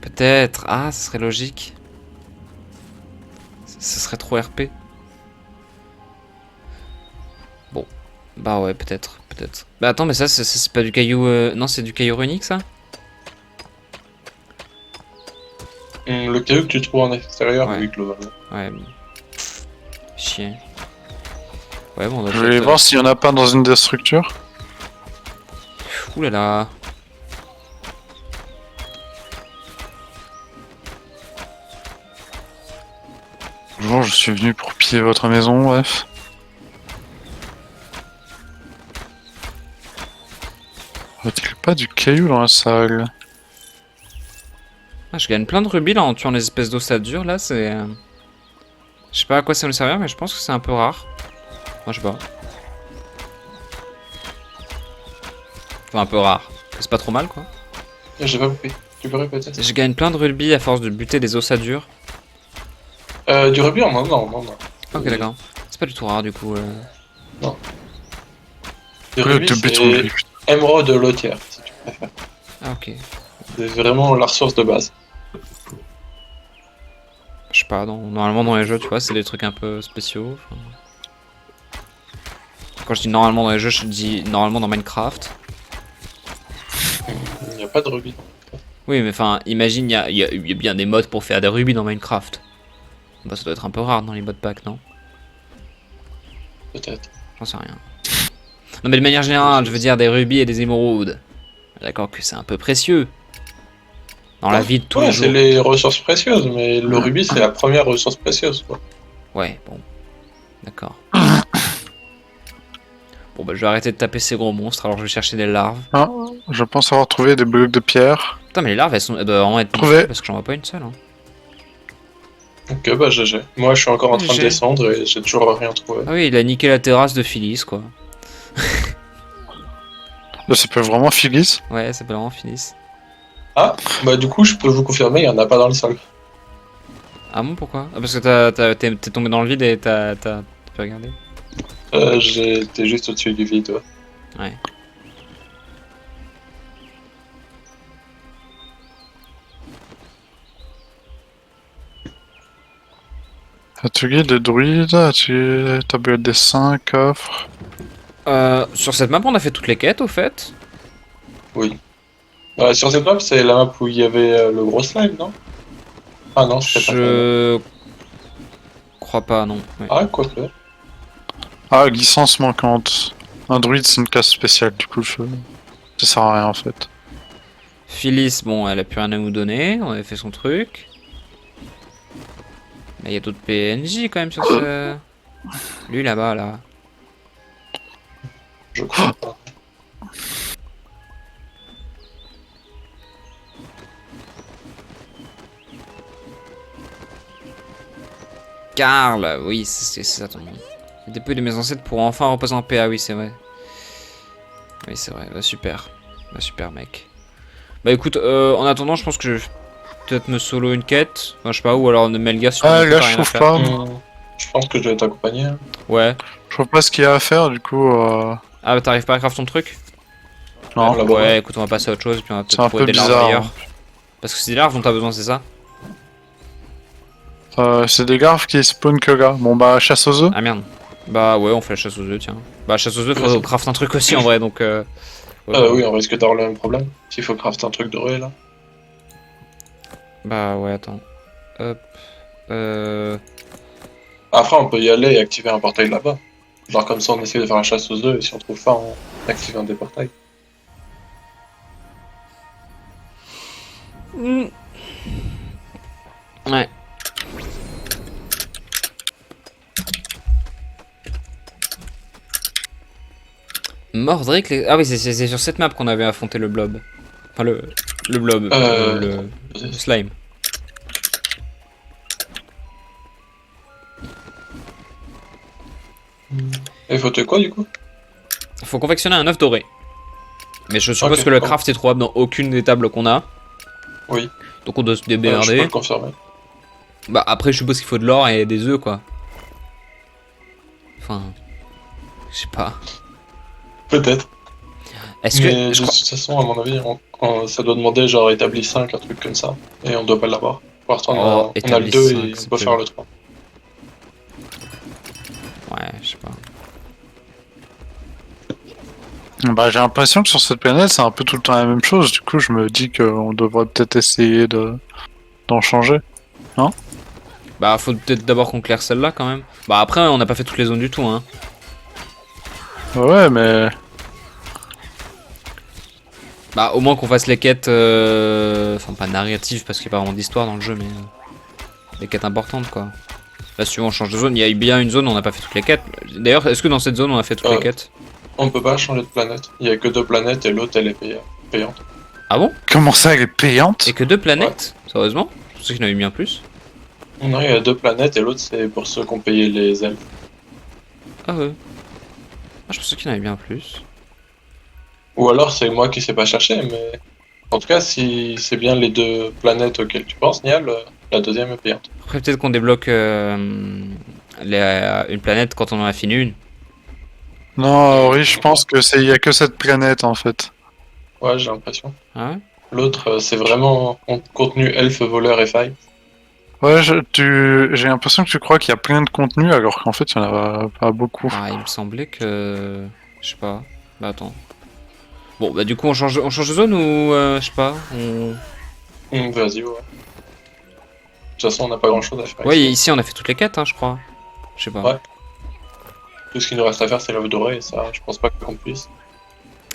Peut-être. Ah, ce serait logique. Ce serait trop RP. Bon. Bah ouais, peut-être. Peut-être. Bah attends, mais ça, c'est pas du caillou... Non, c'est du caillou runique, ça? Le caillou que tu trouves en extérieur, Ouais. oui, globalement. Ouais. Chien. Ouais, bon, on doit Je vais peut-être, voir s'il y en a pas dans une des structures. Ouh là là. Bonjour, je suis venu pour piller votre maison, bref. Y a-t-il pas du caillou dans la salle? Ah, je gagne plein de rubis là en tuant les espèces d'ossadures là, c'est... Je sais pas à quoi ça me servir, mais je pense que c'est un peu rare. Moi, je sais pas. Enfin, un peu rare. C'est pas trop mal, quoi. J'ai pas compris. Tu peux répéter? Je gagne plein de rubis à force de buter des ossadures. Du rubis, non, non, non. Ok, d'accord. C'est pas du tout rare, du coup. Du rubis, c'est émeraude lotière, si tu préfères. Ah, ok. C'est vraiment la ressource de base. Je sais pas, normalement dans les jeux, tu vois, c'est des trucs un peu spéciaux. Enfin... Quand je dis normalement dans les jeux, je dis normalement dans Minecraft. Il n'y a pas de rubis. Oui, mais enfin, imagine, il y a bien des mods pour faire des rubis dans Minecraft. Bah, ça doit être un peu rare dans les mod packs, non? Peut-être. J'en sais rien. Non, mais de manière générale, je veux dire des rubis et des émeraudes. D'accord que c'est un peu précieux. Dans la vie de tous les jours. C'est les ressources précieuses, mais le rubis, c'est la première ressource précieuse, quoi. Ouais, bon. D'accord. Bon, bah, je vais arrêter de taper ces gros monstres, alors je vais chercher des larves. Ah, je pense avoir trouvé des blocs de pierre. Putain, mais les larves, elles doivent vraiment être Trouvé. parce que j'en vois pas une seule. Hein. Ok, bah GG. Moi, je suis encore en train de GG. descendre et j'ai toujours rien trouvé. Ah oui, il a niqué la terrasse de Phyllis, quoi. Là, ça peut vraiment Phyllis. Ouais, ça peut vraiment Phyllis. Ah, bah du coup, je peux vous confirmer, il n'y en a pas dans le sol. Ah bon, pourquoi? Ah, parce que t'es tombé dans le vide et t'as pu regarder. J'étais juste au-dessus du vide, ouais. Ouais. Atelier de druide, atelier tablette des 5 coffres. Sur cette map, on a fait toutes les quêtes, au fait. Oui. Ouais, sur cette map, c'est la map où il y avait le gros slime, non? Ah non, c'était pas ça. Je crois pas, non. Ouais. Ah, quoique. Ah, licence manquante. Un druide, c'est une classe spéciale, du coup, ça sert à rien en fait. Phyllis, bon, elle a plus rien à nous donner. On avait fait son truc. Mais il y a d'autres PNJ quand même sur ce. Lui là-bas, là. Je crois pas. Karl, oui, c'est ça ton nom. Le dépôt de mes ancêtres pour enfin reposer en paix. Ah oui, c'est vrai. Oui, c'est vrai. Bah, super. Bah, super, mec. Bah, écoute, en attendant, je pense que je vais peut-être me solo une quête. Enfin, je sais pas, ou alors ne Melga sur Ah, une là, quête, je rien à trouve faire. pas. Je pense que je vais t'accompagner. Hein. Ouais. Je trouve pas ce qu'il y a à faire, du coup. Ah, bah, t'arrives pas à craft ton truc? Non. là-bas. Ouais, écoute, on va passer à autre chose, puis on va C'est peut-être un trouver peu des larves bizarre. ailleurs. Parce que c'est des larves dont t'as besoin, c'est ça? C'est des larves qui spawnent que là. Bon, bah, chasse aux œufs. Ah merde. Bah ouais, on fait la chasse aux œufs, tiens. Bah, chasse aux œufs, faut Vas-y. craft un truc aussi en vrai, donc. Ouais, Oui, on risque d'avoir le même problème. S'il faut crafter un truc doré, là. Bah ouais, attends. Hop. Après, on peut y aller et activer un portail là-bas. Genre comme ça, on essaie de faire la chasse aux œufs et si on trouve pas, on active un des portails. Ouais. Mordric, ah oui, c'est sur cette map qu'on avait affronté le blob. Enfin, le blob. Le slime. Et faut tuer quoi du coup? Faut confectionner un œuf doré. Mais je suppose Ok, que le bon. craft est trouvable dans aucune des tables qu'on a. Oui. Donc on doit se Je peux démerder. le confirmer. Bah après, je suppose qu'il faut de l'or et des œufs, quoi. Enfin. Je sais pas. Peut-être. Est-ce Mais que. de Je crois... toute façon, à mon avis, ça doit demander genre établi 5, un truc comme ça. Et on doit pas l'avoir. Pour l'instant, Oh, on a le établi 2 5, et c'est on peut plus- faire le 3. Ouais, je sais pas. Bah, j'ai l'impression que sur cette planète, c'est un peu tout le temps la même chose. Du coup, je me dis qu'on devrait peut-être essayer d'en changer. Bah, faut peut-être d'abord qu'on claire celle-là quand même. Bah, après, on n'a pas fait toutes les zones du tout, hein. Ouais, mais. Bah, au moins qu'on fasse les quêtes. Enfin, pas narratives parce qu'il n'y a pas vraiment d'histoire dans le jeu, mais. Les quêtes importantes, quoi. Là, si on change de zone, il y a eu bien une zone où on n'a pas fait toutes les quêtes. D'ailleurs, est-ce que dans cette zone on a fait toutes les quêtes? On peut pas changer de planète. Il y a que 2 planètes et l'autre elle est payante. Ah bon? Comment ça, elle est payante? Et que 2 planètes? Sérieusement? Je pensais qu'il y en avait bien plus. Non, il y a 2 planètes et l'autre c'est pour ceux qui ont payé les elfes. Ah ouais. Ah, je pensais qu'il y en avait bien plus. Ou alors c'est moi qui sais pas chercher, mais en tout cas, si c'est bien les 2 planètes auxquelles tu penses, Nial, la deuxième est payante. Après, peut-être qu'on débloque une planète quand on en a fini une. Non, oui, je pense que il y a que cette planète en fait. Ouais, j'ai l'impression. Ah ouais? L'autre, c'est vraiment contenu elfe, voleur et faille. Ouais, j'ai l'impression que tu crois qu'il y a plein de contenu alors qu'en fait il y en a pas beaucoup. Ah, il me semblait que. Je sais pas. Bah, attends. Bon, bah, du coup, on change de zone ou. Je sais pas. Vas-y, ouais. De toute façon, on n'a pas grand chose à faire. Ouais, ici. ici, on a fait toutes les quêtes, hein, je crois. Je sais pas. Ouais. Tout ce qu'il nous reste à faire, c'est l'œuf doré, et ça, je pense pas qu'on puisse.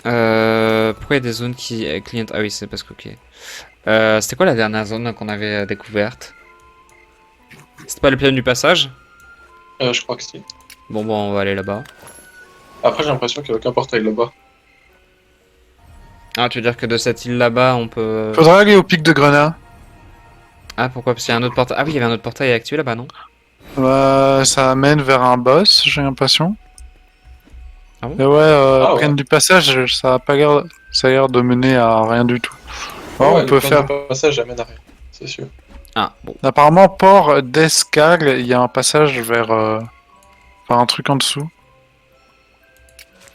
Pourquoi il y a des zones qui client. Ah oui, c'est parce que ok. C'était quoi la dernière zone qu'on avait découverte? C'était pas le planète du passage? Je crois que si. Bon, on va aller là-bas. Après, j'ai l'impression qu'il n'y a aucun portail là-bas. Ah, tu veux dire que de cette île là-bas, on peut. Faudra aller au pic de Grenat. Ah, pourquoi? Parce qu'il y a un autre portail. Ah oui, il y avait un autre portail à activer là-bas, non? Ça amène vers un boss, j'ai l'impression. Ah bon? Et ouais, Ah ouais. plaine du passage, ça a pas l'air, ça a l'air de mener à rien du tout. Ouais, Ouais, on peut faire. le passage amène à rien, c'est sûr. Ah, bon. Apparemment, port d'Escale, il y a un passage vers un truc en dessous.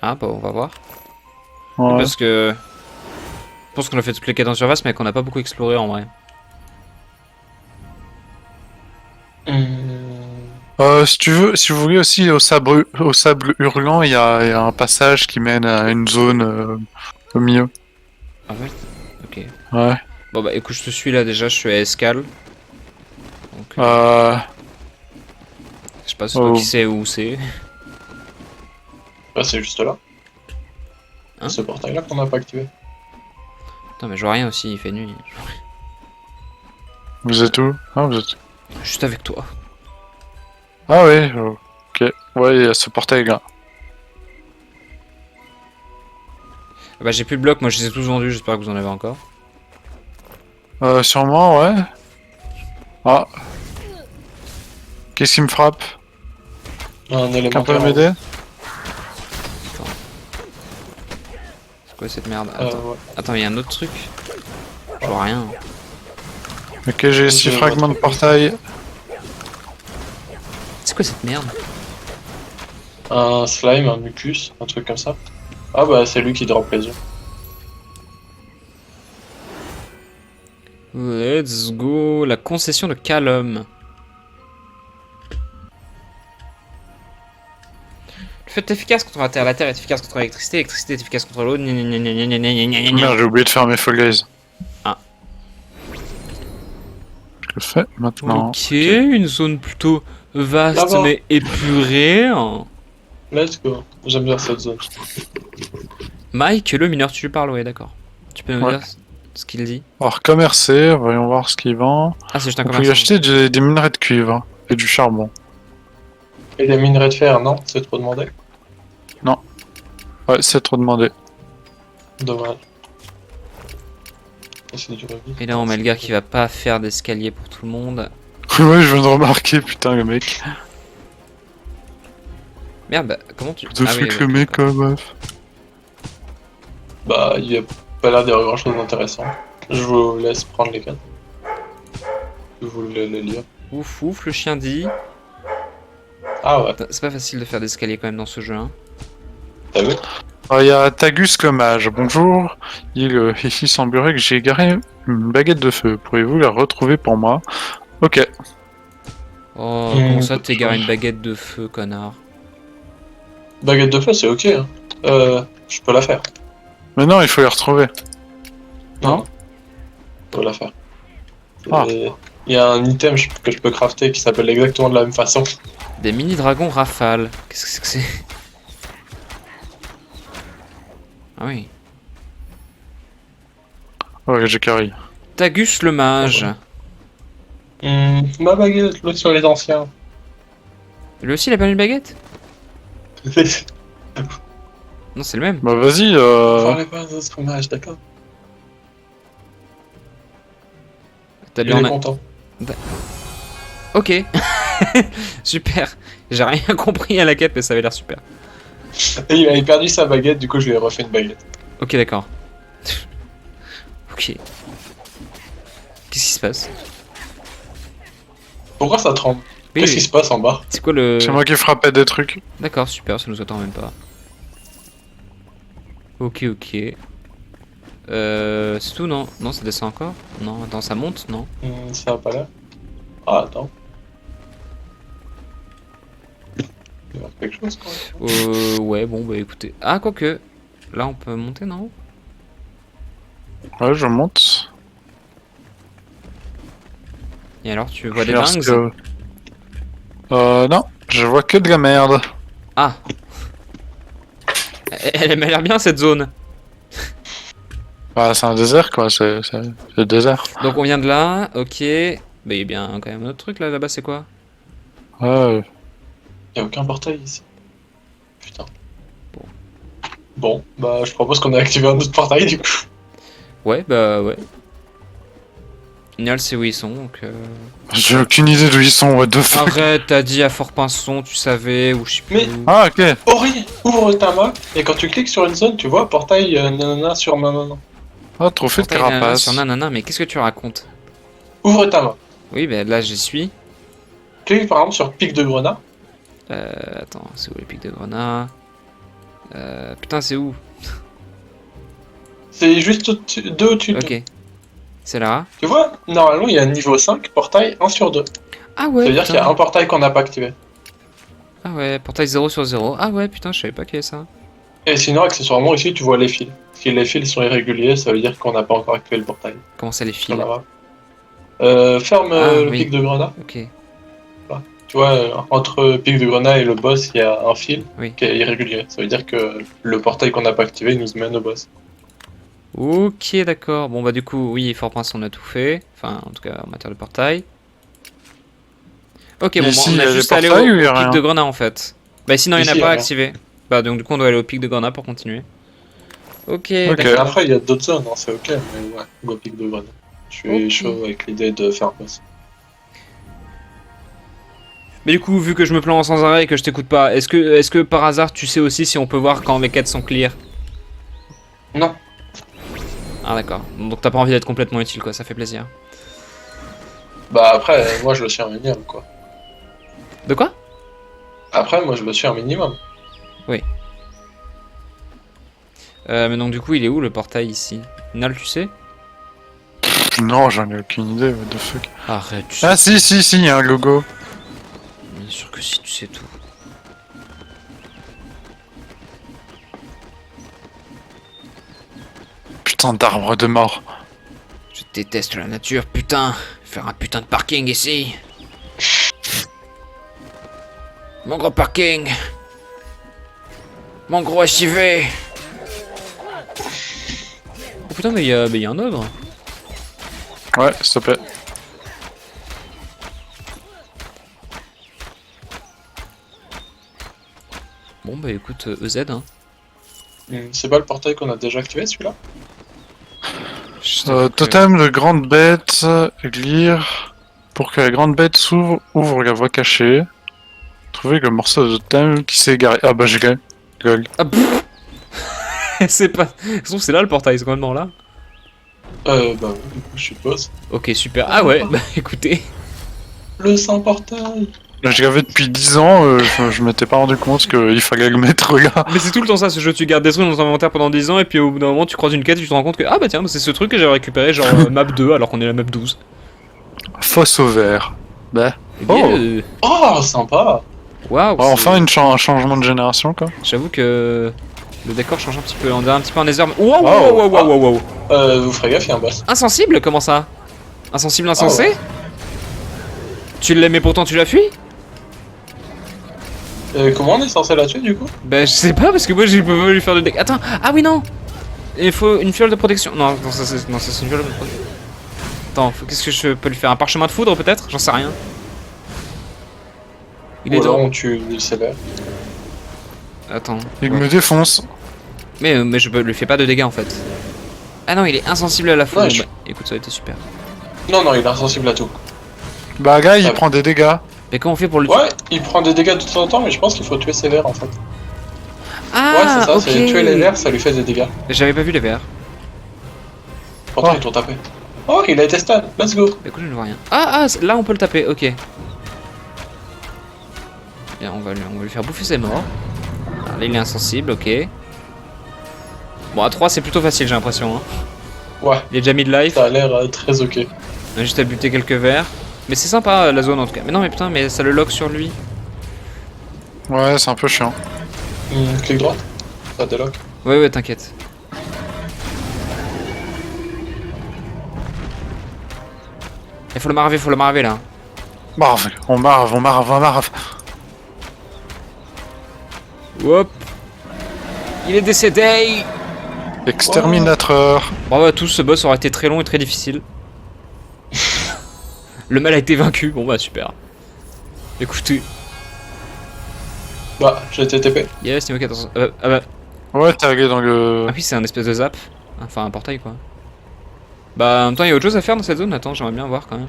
Ah, bah, on va voir. Ouais. Parce que. Je pense qu'on a fait toutes les quêtes en surface, mais qu'on n'a pas beaucoup exploré en vrai. Si tu veux, si vous voulez aussi au sable hurlant, il y a un passage qui mène à une zone au milieu. Ah ouais? Ok. Ouais. Bon bah écoute, je te suis là déjà, je suis à Escale. Donc, je sais pas si toi oh. qui sais où c'est. Bah, c'est juste là. Hein? Ce portail-là qu'on n'a pas activé. Attends, mais je vois rien aussi, il fait nuit. Vous êtes où? Ah, vous êtes... Juste avec toi. Ah oui, ok. Ouais, il y a ce portail là. Bah j'ai plus de blocs, moi je les ai tous vendus, j'espère que vous en avez encore. Sûrement, ouais. Ah. Qu'est-ce qui me frappe? Un Quelqu'un élément. peut m'aider? C'est quoi cette merde? Attends, Ouais. attends, il y a un autre truc. Je vois rien. Ok, j'ai 6 Je fragments de vois portail. C'est quoi cette merde? Un slime, un mucus, un truc comme ça. Ah bah c'est lui qui drop les œufs. Let's go. La concession de Callum. Le feu est efficace contre la terre est efficace contre l'électricité, l'électricité est efficace contre l'eau. Merde, j'ai oublié de faire mes fogays. Ah. Je le fais maintenant. Ok, une zone plutôt vaste D'abord. mais épurée. Let's go. J'aime bien cette zone. Mike, le mineur, tu lui parles, ouais, d'accord. Tu peux nous Ouais. dire ce qu'il dit? Alors, commercer, voyons voir ce qu'il vend. Ah, c'est juste un On peut y commerçant. acheter des minerais de cuivre et du charbon. Et des minerais de fer, non? C'est trop demandé. Ouais, c'est trop demandé. Dommage. C'est du rubis. Et là, on met le gars qui va pas faire d'escalier pour tout le monde. Ouais, je viens de remarquer, putain, le mec. Merde, bah, comment tu... De foutre le mec, meuf. Bah, il y a pas l'air d'y avoir grand chose d'intéressant. Je vous laisse prendre les cartes. Si vous voulez les lire. Ouf, ouf, le chien dit. Ah ouais, C'est pas facile de faire d'escalier quand même dans ce jeu, hein. t'as vu? Il y a Tagus le mage. Bonjour. Ici semblerait que j'ai égaré une baguette de feu. Pourriez-vous la retrouver pour moi? Ok. Oh, comment ça, t'es garé une baguette de feu, connard? Baguette de feu, c'est ok. Hein. Je peux la faire. Mais non, il faut les retrouver. Non. Je peux la faire. Ah. Et il y a un item que je peux crafter qui s'appelle exactement de la même façon. Des mini-dragons rafales. Qu'est-ce que c'est que c'est? Ah oui. Ouais, j'ai carré. Tagus le mage. Ma baguette, l'autre sur les anciens. Lui aussi, il a pas une baguette? Non, c'est le même. Bah vas-y, Parlez pas d'autres mages, d'accord? T'as Il lui en est a... content. Ok. Super. J'ai rien compris à la quête, mais ça avait l'air super. Et il avait perdu sa baguette, du coup je lui ai refait une baguette. Ok, d'accord. Ok. Qu'est-ce qui se passe? Pourquoi ça tremble? Oui, Qu'est-ce oui. qui se passe en bas? C'est quoi le... c'est moi qui frappais des trucs. D'accord, super, ça nous attend même pas. Ok, ok. C'est tout, non? Non, ça descend encore? Non, attends, ça monte? Non. Ça va pas là. Ah, attends. Il y a quelque chose quoi. Ouais, bon, bah écoutez. Ah, quoique. Là, on peut monter, non? Ouais, je monte. Et alors, tu vois des Parce dingues? que- non, je vois que de la merde. Ah! Elle m'a l'air bien, cette zone. Bah, c'est un désert quoi, c'est le désert. Donc, on vient de là, ok. Bah, il y a bien quand même un autre truc, là, là-bas, c'est quoi? Ouais, Il y a aucun portail ici. Putain. Bon. Bon, bah je propose qu'on ait activé un autre portail du coup. Ouais, bah, ouais. Nial, c'est où ils sont, donc... j'ai aucune idée d'où ils sont, what the fuck. Arrête, t'as dit à Fort-Pinçon, tu savais, ou je sais plus Mais- où. Ah, ok. Ori, ouvre ta map, et quand tu cliques sur une zone, tu vois portail nanana sur nanana. Ah, trophée de Portail nanana carapace. sur nanana, mais qu'est-ce que tu racontes? Ouvre ta map. Oui, bah là, j'y suis. Clique par exemple sur pic de grenat. Attends, c'est où les pics de grenat? Putain, c'est où? C'est juste deux au-dessus de toi. Ok. C'est là. Tu vois, normalement il y a niveau 5, portail 1 sur 2. Ah ouais, Ça veut dire qu'il y a putain. un portail qu'on n'a pas activé. Ah ouais, portail 0 sur 0. Ah ouais, putain, je savais pas qu'il y avait ça. Et sinon, accessoirement, ici, tu vois les fils. Si les fils sont irréguliers, ça veut dire qu'on n'a pas encore activé le portail. Comment ça les fils? Sur la map. Ferme Ah, le oui. pic de grenat. Ok. Tu vois, entre pic de grenat et le boss, il y a un fil Oui. qui est irrégulier. Ça veut dire que le portail qu'on n'a pas activé il nous mène au boss. Ok, d'accord. Bon, bah, du coup, oui, Fort Prince, on a tout fait. Enfin, en tout cas, en matière de portail. Ok, bon, Ici, on il y a a juste des à aller portails au ou il y a pic rien? de grenat en fait. Bah, sinon, il n'y en a Ici, il y a pas rien. activé. Bah, donc, du coup, on doit aller au pic de grenat pour continuer. Ok, Ok. d'accord. Après, il y a d'autres zones, hein, c'est ok, mais ouais, go pic de grenat. Je suis Ok. chaud avec l'idée de faire boss. Mais du coup, vu que je me plains sans arrêt et que je t'écoute pas, est-ce que par hasard tu sais aussi si on peut voir quand les quêtes sont clear? Non. Ah, d'accord. Donc, t'as pas envie d'être complètement utile, quoi, ça fait plaisir. Bah après, moi je le suis un minimum, quoi. De quoi? Après, moi je le suis un minimum. Mais donc, du coup, il est où le portail ici? Nal, tu sais? Non, j'en ai aucune idée, what the fuck. Arrête, tu sais. Ah si, si, si, il y a un logo. Bien sûr que si, tu sais tout. Putain d'arbre de mort. Je déteste la nature, putain. Faire un putain de parking ici. Mon gros parking. Mon gros SUV. Oh putain, mais il y a un ogre. Ouais, s'il te plaît. Bon bah écoute, EZ hein. C'est pas le portail qu'on a déjà activé celui-là? Je t'avoue que- Totem de grande bête, lire. Pour que la grande bête s'ouvre, ouvre la voie cachée. Trouver le morceau de totem qui s'est égaré. Ah bah j'ai gagné. Lol. Ah pff. C'est pas... C'est là le portail, c'est complètement là. Bah oui, du coup je suppose. Ok super, ah ouais, bah écoutez. Le Saint Portail! Je l'avais depuis 10 ans, je m'étais pas rendu compte qu'il fallait le mettre là. Mais c'est tout le temps ça ce jeu, tu gardes des trucs dans ton inventaire pendant 10 ans et puis au bout d'un moment tu croises une quête et tu te rends compte que ah bah tiens, c'est ce truc que j'avais récupéré genre map 2 alors qu'on est à la map 12. Fosse au vert. Bah. Eh bien, Oh. Oh, sympa! waouh. Ouais, enfin un changement de génération quoi. J'avoue que le décor change un petit peu, on dirait un petit peu un nether. Wow, wow, Wow. wow, wow, wow, wow. Vous ferez gaffe, il y a un boss. Insensible, comment ça? Insensible, insensé? Ah ouais. Tu l'aimais pourtant tu l'as fui? Comment on est censé la tuer du coup? Bah je sais pas parce que moi je peux pas lui faire de dégâts. Attends, ah oui non. Il faut une fiole de protection. Non, non ça c'est une fiole de protection. Attends, qu'est-ce que je peux lui faire? Un parchemin de foudre peut-être? J'en sais rien. Il est Ou alors dans... on tue le CLR. Attends. Il Ouais. me défonce. Mais je lui fais pas de dégâts en fait. Ah non, il est insensible à la foudre. Ouais, je- Bah, écoute, ça a été super. Non, non, il est insensible à tout. Bah gars, il Ah. prend des dégâts. Mais comment on fait pour le Ouais, il prend des dégâts de temps en temps, mais je pense qu'il faut tuer ses vers en fait. Ah, Ouais, c'est ça, ok. c'est tuer les vers, ça lui fait des dégâts. J'avais pas vu les verts. Pourtant, Oh. ils t'ont tapé. Oh, il a été stun, let's go! Bah, écoute, je ne vois rien. Ah, là on peut le taper, ok. Bien, on va lui faire bouffer ses morts. Ah, là il est insensible, ok. Bon, à 3 c'est plutôt facile, j'ai l'impression. Hein. Ouais, Il est déjà mid-life. ça a l'air très ok. On a juste à buter quelques verres. Mais c'est sympa la zone en tout cas. Mais non, mais putain, mais ça le lock sur lui. Ouais, c'est un peu chiant. Clic droit, ça déloque. Ouais, t'inquiète. Il faut le marver là. Marve, on marve. Hop. Il est décédé. Exterminateur. Bravo à tous, ce boss aurait été très long et très difficile. Le mal a été vaincu, bon bah super. Écoutez. Bah, j'ai été TP. Yes, niveau 14. Ah bah. Ouais, t'es allé dans le... Ah oui, c'est un espèce de zap. Enfin, un portail quoi. Bah, en même temps, il y a autre chose à faire dans cette zone. Attends, j'aimerais bien voir quand même.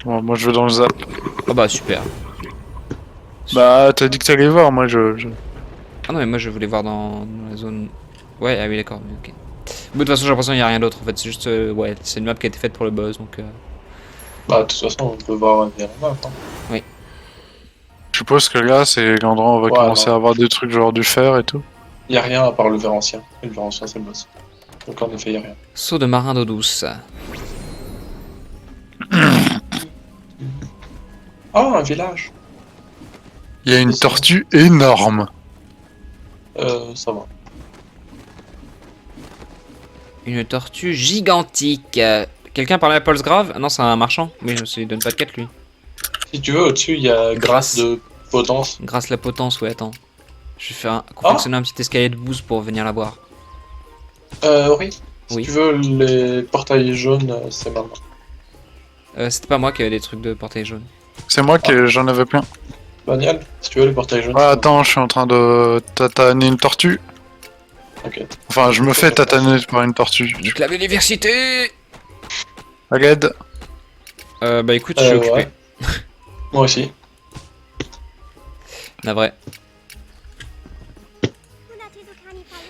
Bon, moi je vais dans le zap. Oh bah, super. Bah, t'as dit que t'allais voir, moi je... Ah non, mais moi je voulais voir dans la zone. Ouais, ah oui, d'accord, mais ok. De toute façon, j'ai l'impression qu'il n'y a rien d'autre en fait. C'est juste. Ouais, c'est une map qui a été faite pour le boss donc. Bah, de toute façon, on peut voir via la map. Hein. Je suppose que là, c'est l'endroit où on va Ouais, commencer non. à avoir des trucs genre du fer et tout. Y a rien à part le ver ancien. Et le ver ancien, c'est le boss. Donc en effet, y a rien. Saut de marin d'eau douce. Oh, un village! Il y a une C'est ça. tortue énorme. Ça va. Une tortue gigantique. Quelqu'un parlait à Paul's Grave? Ah non, c'est un marchand. Oui, il donne pas de quête lui. Si tu veux, au-dessus, il y a grâce de potence. Grâce la potence, ouais, attends. Je vais faire confectionner un petit escalier de boost pour venir la boire. Oui. Si Oui. tu veux, les portails jaunes, c'est maintenant. C'était pas moi qui avais des trucs de portail jaune. C'est moi qui j'en avais plein. Daniel, si tu veux, les portails jaunes. Ouais, c'est attends, je suis en train de tataner une tortue. Ok. Enfin, je me fais tataner par une tortue. Nique la biodiversité. À l'aide. Bah écoute, je suis occupé. Ouais. Moi aussi. Navré.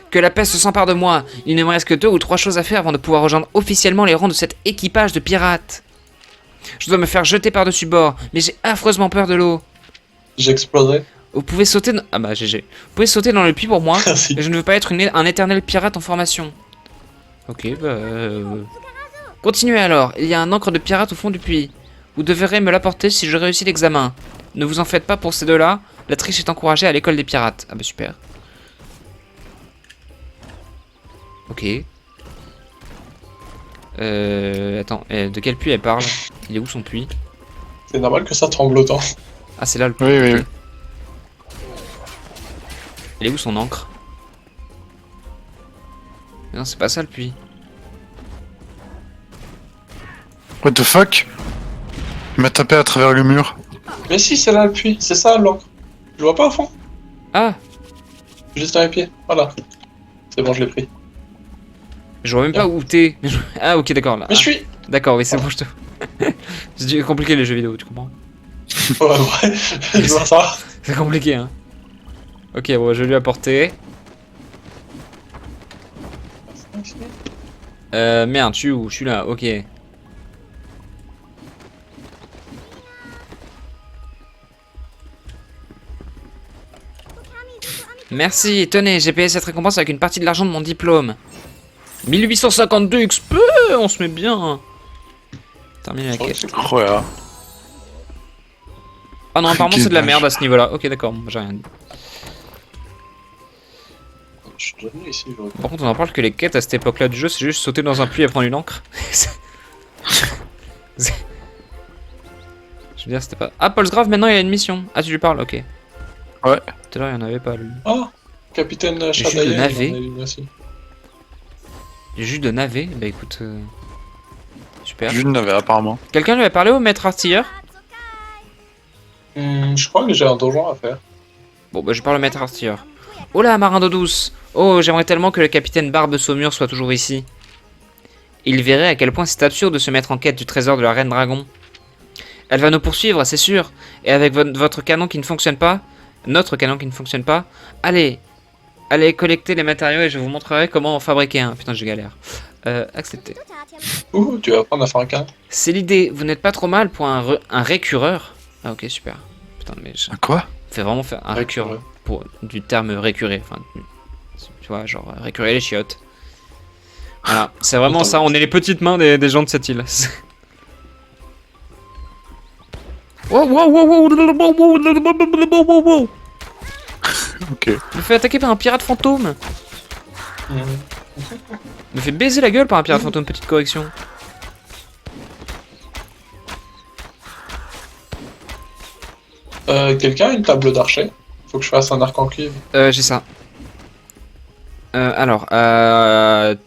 Que la peste s'empare de moi. Il ne me reste que 2 ou 3 choses à faire avant de pouvoir rejoindre officiellement les rangs de cet équipage de pirates. Je dois me faire jeter par-dessus bord, mais j'ai affreusement peur de l'eau. J'ai explosé. Vous pouvez sauter... Ah bah GG. Vous pouvez sauter dans le puits pour moi. Merci. Mais je ne veux pas être un éternel pirate en formation. Ok, bah... Continuez alors. Il y a un encre de pirate au fond du puits. Vous devrez me l'apporter si je réussis l'examen. Ne vous en faites pas pour ces deux-là. La triche est encouragée à l'école des pirates. Ah bah super. Ok. Attends, de quel puits elle parle? Il est où son puits? C'est normal que ça tremble autant. Ah, c'est là le puits. Oui, oui, ok. oui. Il est où son encre? Non, c'est pas ça le puits. What the fuck? Il m'a tapé à travers le mur. Mais si, c'est là le puits. C'est ça l'encre. Je le vois pas au fond. Ah, Juste à mes pieds. Voilà. C'est bon, je l'ai pris. je vois même pas où t'es. Ah, ok, d'accord là. Mais je suis. D'accord, oui, c'est bon, je te. C'est compliqué les jeux vidéo, tu comprends? Ouais, ouais. Je vois ça. C'est compliqué, hein. Ok, bon, je vais lui apporter. Merde, je suis où? Je suis là, ok. Merci, tenez, j'ai payé cette récompense avec une partie de l'argent de mon diplôme. 1852 XP, on se met bien. Terminé la quête. Ouais. Ah non, apparemment Quel c'est de la dommage. merde à ce niveau-là. Ok, d'accord, bon, j'ai rien dit. Je suis déjà venu ici. Je vois. Par contre, on en parle que les quêtes à cette époque-là du jeu, c'est juste sauter dans un puits et prendre une encre. Je veux dire, c'était pas. Ah, Paul's Grave, maintenant il a une mission. Ah, tu lui parles, ok. Ouais. Tout à l'heure, il n'y en avait pas, lui. Ah, Capitaine jus de Chadaïen. navet. j'en ai une aussi. Du jus de navet, bah écoute. Super. Je n'avais apparemment. Quelqu'un lui a parlé au maître artilleur? Je crois que j'ai un donjon à faire. Bon, bah je parle au maître artilleur. Oh là, marin d'eau douce! Oh, j'aimerais tellement que le capitaine Barbe Saumur soit toujours ici. Il verrait à quel point c'est absurde de se mettre en quête du trésor de la Reine Dragon. Elle va nous poursuivre, c'est sûr. Et avec votre canon qui ne fonctionne pas, notre canon qui ne fonctionne pas, allez collecter les matériaux et je vous montrerai comment en fabriquer un. Putain, je galère. Accepté. Ouh, tu vas apprendre à faire un canon. C'est l'idée, vous n'êtes pas trop mal pour un récureur. Ah ok, super. Putain, mais je Quoi? fais vraiment faire un récureur. Pour du terme récurer. Enfin, tu vois, genre récurer les chiottes. Voilà, c'est vraiment ça, on est les petites mains des gens de cette île. Wow, wow, wow, wow, wow, wow, wow, wow. Ok. Je me fais attaquer par un pirate fantôme. Je me fais baiser la gueule par un pirate fantôme, petite correction. Quelqu'un a une table d'archer? Faut que je fasse un arc en cuivre. J'ai ça. Alors, attends,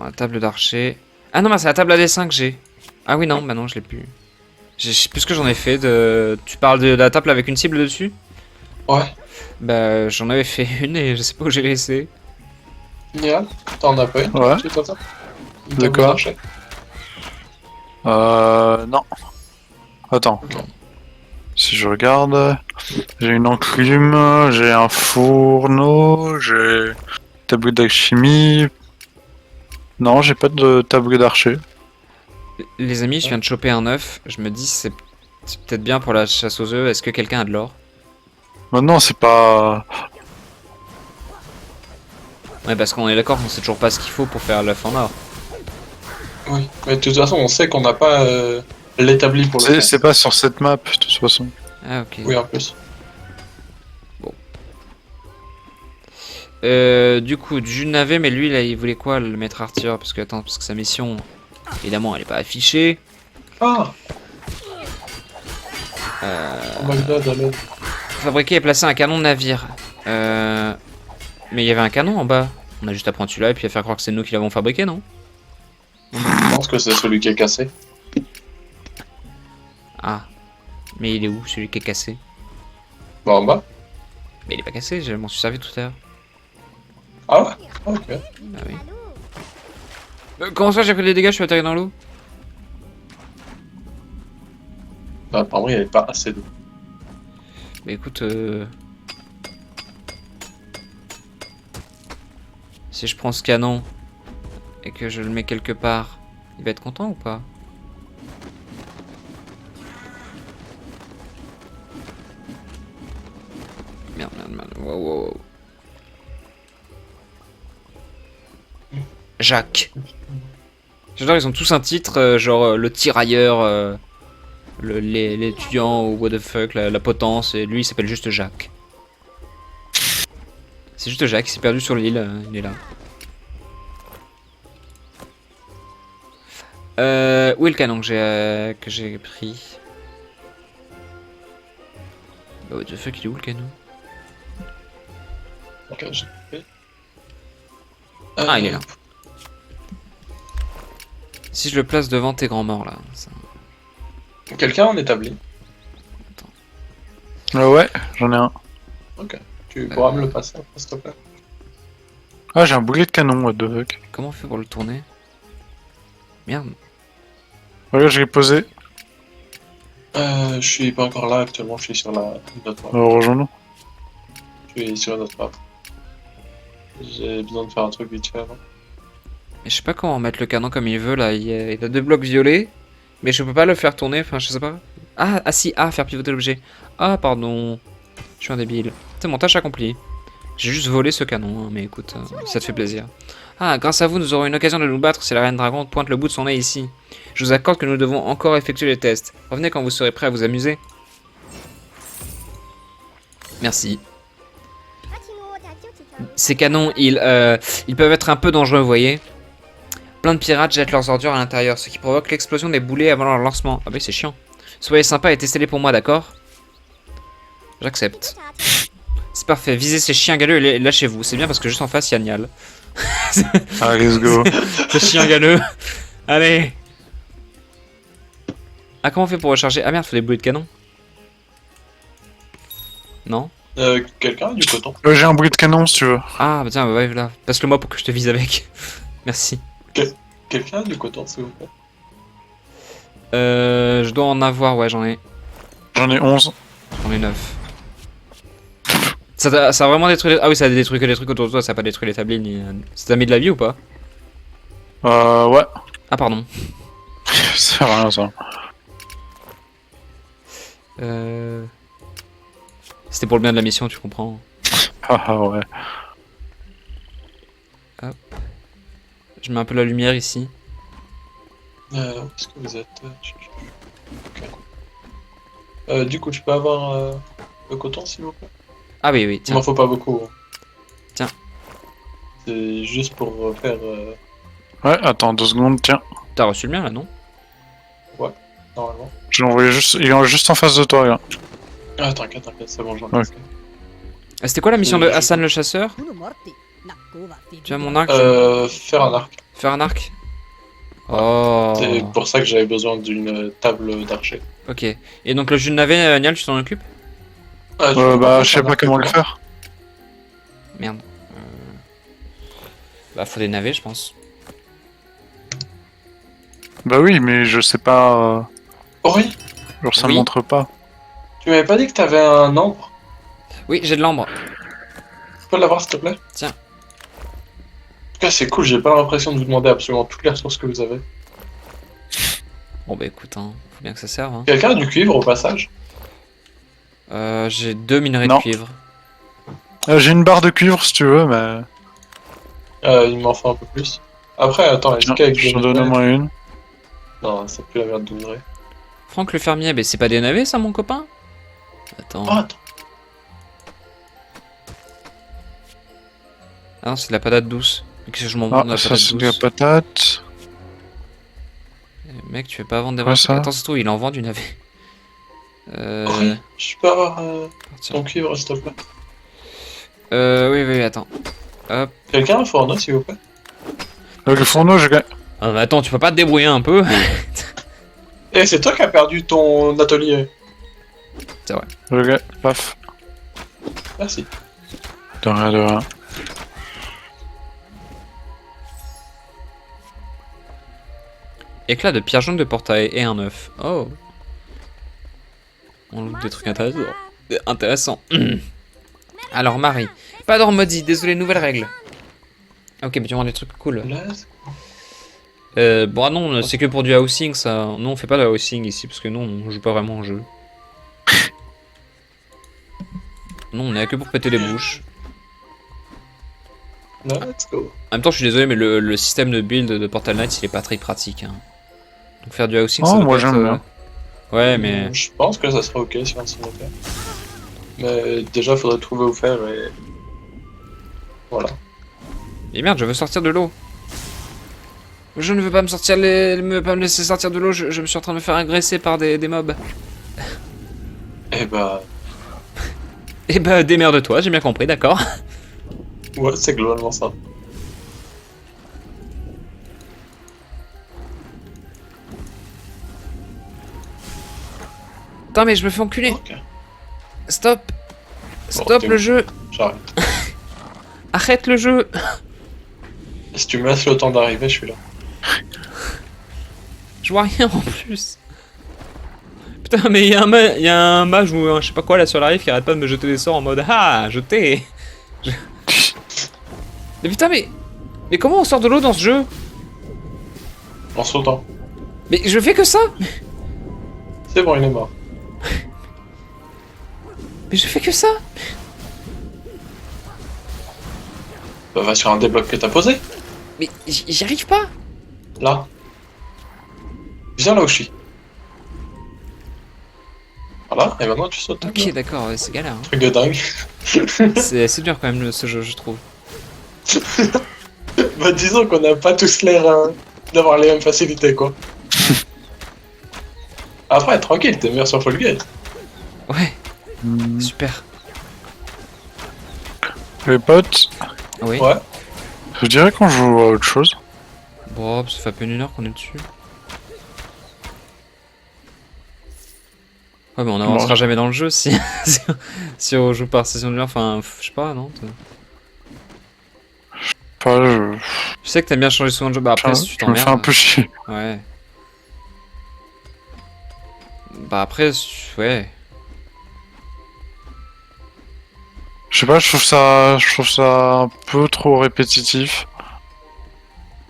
la table d'archer. Ah non, bah c'est la table à dessin que j'ai. Ah oui, non, bah non, je l'ai plus. Je sais plus ce que j'en ai fait de. Tu parles de la table avec une cible dessus? Ouais. Bah, j'en avais fait une et je sais pas où j'ai laissé. Nial, t'en as pas une? Ouais. C'est toi ça? Une De table quoi? d'archer. Non. Attends. Ok. Si je regarde, j'ai une enclume, j'ai un fourneau, j'ai tableau d'alchimie. Non, j'ai pas de tableau d'archer. Les amis, je viens de choper un œuf. Je me dis, c'est peut-être bien pour la chasse aux œufs. Est-ce que quelqu'un a de l'or? Maintenant, c'est pas. Ouais, parce qu'on est d'accord qu'on sait toujours pas ce qu'il faut pour faire l'œuf en or. Oui. Mais de toute façon, on sait qu'on n'a pas l'établi pour le faire. C'est pas sur cette map, de toute façon. Ah, ok. Oui, en plus. Du coup, du navet, mais lui, là, il voulait quoi, le maître Arthur? Parce que, attends, parce que sa mission, évidemment, elle est pas affichée. Ah, Euh, oh my god, allez. Fabriquer et placer un canon de navire. Mais il y avait un canon en bas. On a juste à prendre celui-là et puis à faire croire que c'est nous qui l'avons fabriqué, non? Je pense que c'est celui qui est cassé. Ah. Mais il est où, celui qui est cassé? Bah, en bas. Mais il est pas cassé, je m'en suis servi tout à l'heure. Ah ouais? Ok. Bah oui. Comment ça, j'ai pris des dégâts, je suis atterri dans l'eau? Bah, apparemment, il n'y avait pas assez d'eau. Bah écoute, si je prends ce canon et que je le mets quelque part, il va être content ou pas? Merde, merde, merde. Wow, wow, wow. Jacques. J'adore, ils ont tous un titre, genre le tirailleur, l'étudiant ou what the fuck, la potence, et lui il s'appelle juste Jacques. C'est juste Jacques, il s'est perdu sur l'île, il est là. Où est le canon que j'ai pris? Bah what the fuck, il est où le canon? Ok, j'ai fait. Ah, il est là. Si je le place devant tes grands morts là. Ça... Quelqu'un en établi? Ouais, j'en ai un. Ok. Tu pourras me le passer après, s'il te plaît? Ah, j'ai un boulet de canon, what the fuck. Comment on fait pour le tourner? Merde. Regarde, je l'ai posé. Je suis pas encore là actuellement, je suis sur la notre map. Rejoins-nous. Je suis sur notre map. J'ai besoin de faire un truc vite fait avant. Mais je sais pas comment mettre le canon comme il veut là. Il a deux blocs violets. Mais je peux pas le faire tourner, enfin je sais pas. Ah si, faire pivoter l'objet. Ah pardon. Je suis un débile. C'est mon tâche accomplie. J'ai juste volé ce canon, hein, mais écoute, ça te fait plaisir. Ah, grâce à vous, nous aurons une occasion de nous battre si la reine dragon pointe le bout de son nez ici. Je vous accorde que nous devons encore effectuer les tests. Revenez quand vous serez prêts à vous amuser. Merci. Ces canons, ils peuvent être un peu dangereux, vous voyez. Plein de pirates jettent leurs ordures à l'intérieur, ce qui provoque l'explosion des boulets avant leur lancement. Ah bah c'est chiant. Soyez sympa et testez-les pour moi, d'accord? J'accepte. C'est parfait, visez ces chiens galeux et lâchez-vous. C'est bien parce que juste en face, il y a Nial. Ah, let's go. Ce chien galeux. Allez. Ah, comment on fait pour recharger? Ah merde, faut des boulets de canon. Non? Quelqu'un a du coton? J'ai un boulet de canon si tu veux. Ah bah tiens, bah ouais, là. Passe-le moi pour que je te vise avec. Merci. Quelqu'un a du coton, s'il vous plaît? Je dois en avoir, ouais, j'en ai. J'en ai 11. J'en ai 9. Ça a vraiment détruit les... Ah oui, ça a détruit que les trucs autour de toi, ça a pas détruit l'établi ni... Ça t'a mis de la vie ou pas? Ouais. Ah pardon. C'est rien ça. C'était pour le bien de la mission, tu comprends. Ah ouais. Hop. Je mets un peu la lumière ici. Où est-ce que vous êtes? Ok. Du coup, tu peux avoir le coton, s'il vous plaît? Ah oui, Il tiens. m'en faut pas beaucoup. Tiens. C'est juste pour faire... Ouais, attends 2 secondes, tiens. T'as reçu le mien là, non? normalement. Je l'ai envoyé juste... Il est juste en face de toi, là. Ah, t'inquiète, c'est bon, j'en ai. Ouais. Ah, c'était quoi la mission de Hassan le chasseur? Tu as mon arc? Faire un arc. Faire un arc? Oh. C'est pour ça que j'avais besoin d'une table d'archer. Ok. Et donc le jus de navet, Nial, tu t'en occupes? Ah, Bah, je sais pas comment le faire. Merde. Bah, faut des navets, je pense. Bah oui, mais je sais pas... Oh oui, Genre ça Oui. montre pas. tu m'avais pas dit que t'avais un ambre? Oui, j'ai de l'ambre. Tu peux l'avoir, s'il te plaît? Tiens. En tout cas, c'est cool, j'ai pas l'impression de vous demander absolument toutes les ressources que vous avez. Bon, bah écoute, hein, faut bien que ça serve. Hein. Quelqu'un a du cuivre au passage? J'ai 2 minerais Non. de cuivre. J'ai une barre de cuivre si tu veux, mais... Il m'en faut un peu plus. Après, attends, est-ce Tiens, qu'avec je des t'en donne au minerais... moins une. Non, c'est plus la merde de minerais. Franck le fermier, bah c'est pas des navets ça, mon copain? Attends. Oh, attends. Ah non, c'est de la patate douce. Qu'est-ce que je m'en branle de Ah, la ça patate c'est de la douce? patate. Mec, tu veux pas vendre des Quoi, ventes? ça Attends, c'est tout, il en vend du navet. Oui, je peux avoir Tiens. ton cuivre, s'il te plaît. Oui, attends. Hop. Quelqu'un a un fourneau, s'il vous plaît? Le fourneau, je gagne. Ah, mais attends, tu peux pas te débrouiller un peu? Eh, c'est toi qui as perdu ton atelier. Je gagne. Paf. Merci. De rien, de rien. Éclat de pierre jaune de portail et un œuf. Oh. On loot des trucs intéressants. Intéressant. Alors, Marie. Pas d'or maudit, désolé, nouvelle règle. Ok, mais tu vends des trucs cool. Là, Bon, ah non, c'est que pour du housing, ça. Nous, on fait pas de housing ici, parce que nous, on joue pas vraiment au jeu. Non, on est là que pour péter les bouches. let's go. En même temps, je suis désolé, mais le système de build de Portal Knights, il est pas très pratique. Hein. Donc faire du housing, Oh, ça doit moi, pas être, j'aime bien. Ouais, mais... Je pense que ça sera ok si on s'y met. Mais déjà, faudrait trouver où faire et... Voilà. Et merde, je veux sortir de l'eau. Je ne veux pas me sortir pas me laisser sortir de l'eau, je me suis en train de me faire agresser par des mobs. Eh bah... Eh bah, démerde-toi, j'ai bien compris, d'accord. Ouais, c'est globalement ça. Attends, mais je me fais enculer. Ok, Stop. Stop t'es le où? jeu. j'arrive. Arrête le jeu. Et si tu me laisses le temps d'arriver, je suis là. Je vois rien en plus. Putain, mais il y a un mage ou un je sais pas quoi là sur la rive qui arrête pas de me jeter des sorts en mode ah, jeter. Mais putain, mais comment on sort de l'eau dans ce jeu? En sautant. Mais je fais que ça. C'est bon, il est mort. Mais je fais que ça. Bah, va sur un des blocs que t'as posé. Mais j'y arrive pas. Là. Viens là où je suis. Voilà, et maintenant tu sautes. Ok, d'accord, ouais, c'est galère. Hein. Truc de dingue. C'est dur quand même ce jeu, je trouve. Bah disons qu'on n'a pas tous l'air d'avoir les mêmes facilités quoi. Après, tranquille, t'es meilleur sur Fall Guys. Ouais, Hmm. super. Les potes, Oui. Ouais. je dirais qu'on joue à autre chose. Bon, ça fait à peine 1 heure qu'on est dessus. Ouais, mais on avancera Bon. jamais dans le jeu si, si on joue par session de l'heure. Enfin, je sais pas, non. Enfin, je, Je sais que t'aimes bien changer souvent de jeu. Bah après, si tu je me fais un t'emmerdes. peu chier. Ouais. Bah après, ouais. Je sais pas, je trouve ça un peu trop répétitif.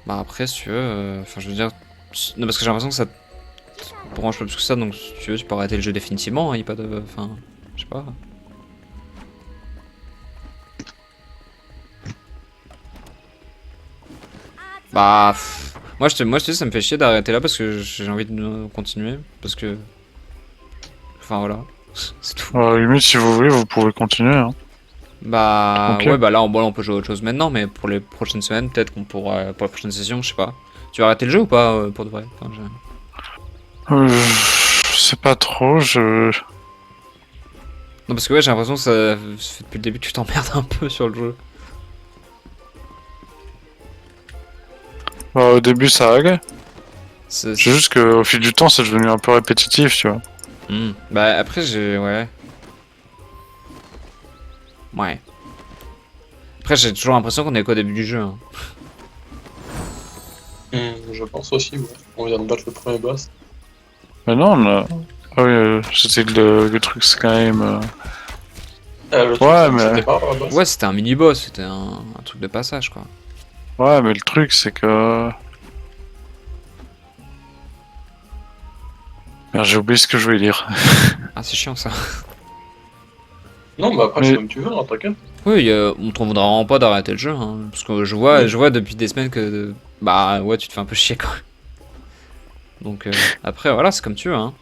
Bah après, si tu veux. Enfin, je veux dire. Non, parce que j'ai l'impression que ça te branche pas plus que ça. Donc, si tu veux, tu peux arrêter le jeu définitivement. Hein, y a pas de. Enfin, je sais pas. Bah. Moi, je te dis, ça me fait chier d'arrêter là parce que j'ai envie de continuer. Parce que. Enfin, voilà. C'est tout. Limite, si vous voulez, vous pouvez continuer. Hein. Bah. Ok. Ouais, bah là, on peut jouer à autre chose maintenant. Mais pour les prochaines semaines, peut-être qu'on pourra. Pour la prochaine session, je sais pas. Tu vas arrêter le jeu ou pas pour de vrai? Enfin, Je sais pas trop, je... Non, parce que ouais, j'ai l'impression que ça fait depuis le début que tu t'emmerdes un peu sur le jeu. Bah, au début, ça allait. C'est C'est juste qu'au fil du temps, c'est devenu un peu répétitif, tu vois. Bah après j'ai... Ouais. Ouais. Après j'ai toujours l'impression qu'on est qu'au début du jeu. Hein. Je pense aussi, ouais. On vient de battre le premier boss. Mais non, on a... Ah oui, c'était le truc Skyrim. Le truc, Ouais, mais- c'était pas un boss. Ouais, c'était un mini-boss, c'était un truc de passage quoi. Ouais, mais le truc, c'est que... Merde, j'ai oublié ce que je voulais dire. Ah c'est chiant ça. Non, mais après, Mais- c'est comme tu veux, hein, t'inquiète. Oui, on te voudra vraiment pas d'arrêter le jeu. Hein, parce que je vois depuis des semaines que... Bah ouais, tu te fais un peu chier quoi. Donc après voilà, c'est comme tu veux. Hein.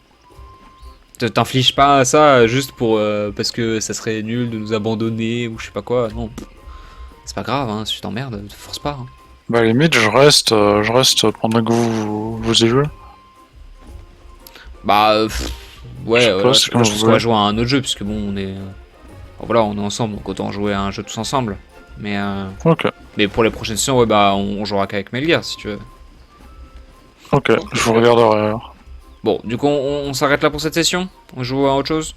T'infliges pas ça juste pour... parce que ça serait nul de nous abandonner ou je sais pas quoi. Non. C'est pas grave, hein, si tu t'emmerdes, te force pas. Hein. Bah, à la limite, je reste pendant que vous y jouez. Bah, ouais, Je sais pas, là, c'est je comme pense vous qu'on va voulez. jouer à un autre jeu, puisque bon, on est. Voilà, on est ensemble, donc autant jouer à un jeu tous ensemble. Mais, Ok, mais pour les prochaines sessions, ouais, bah, on jouera qu'avec Metal Gear, si tu veux. ok, je vous regarderai alors. Bon, du coup, on s'arrête là pour cette session? On joue à autre chose?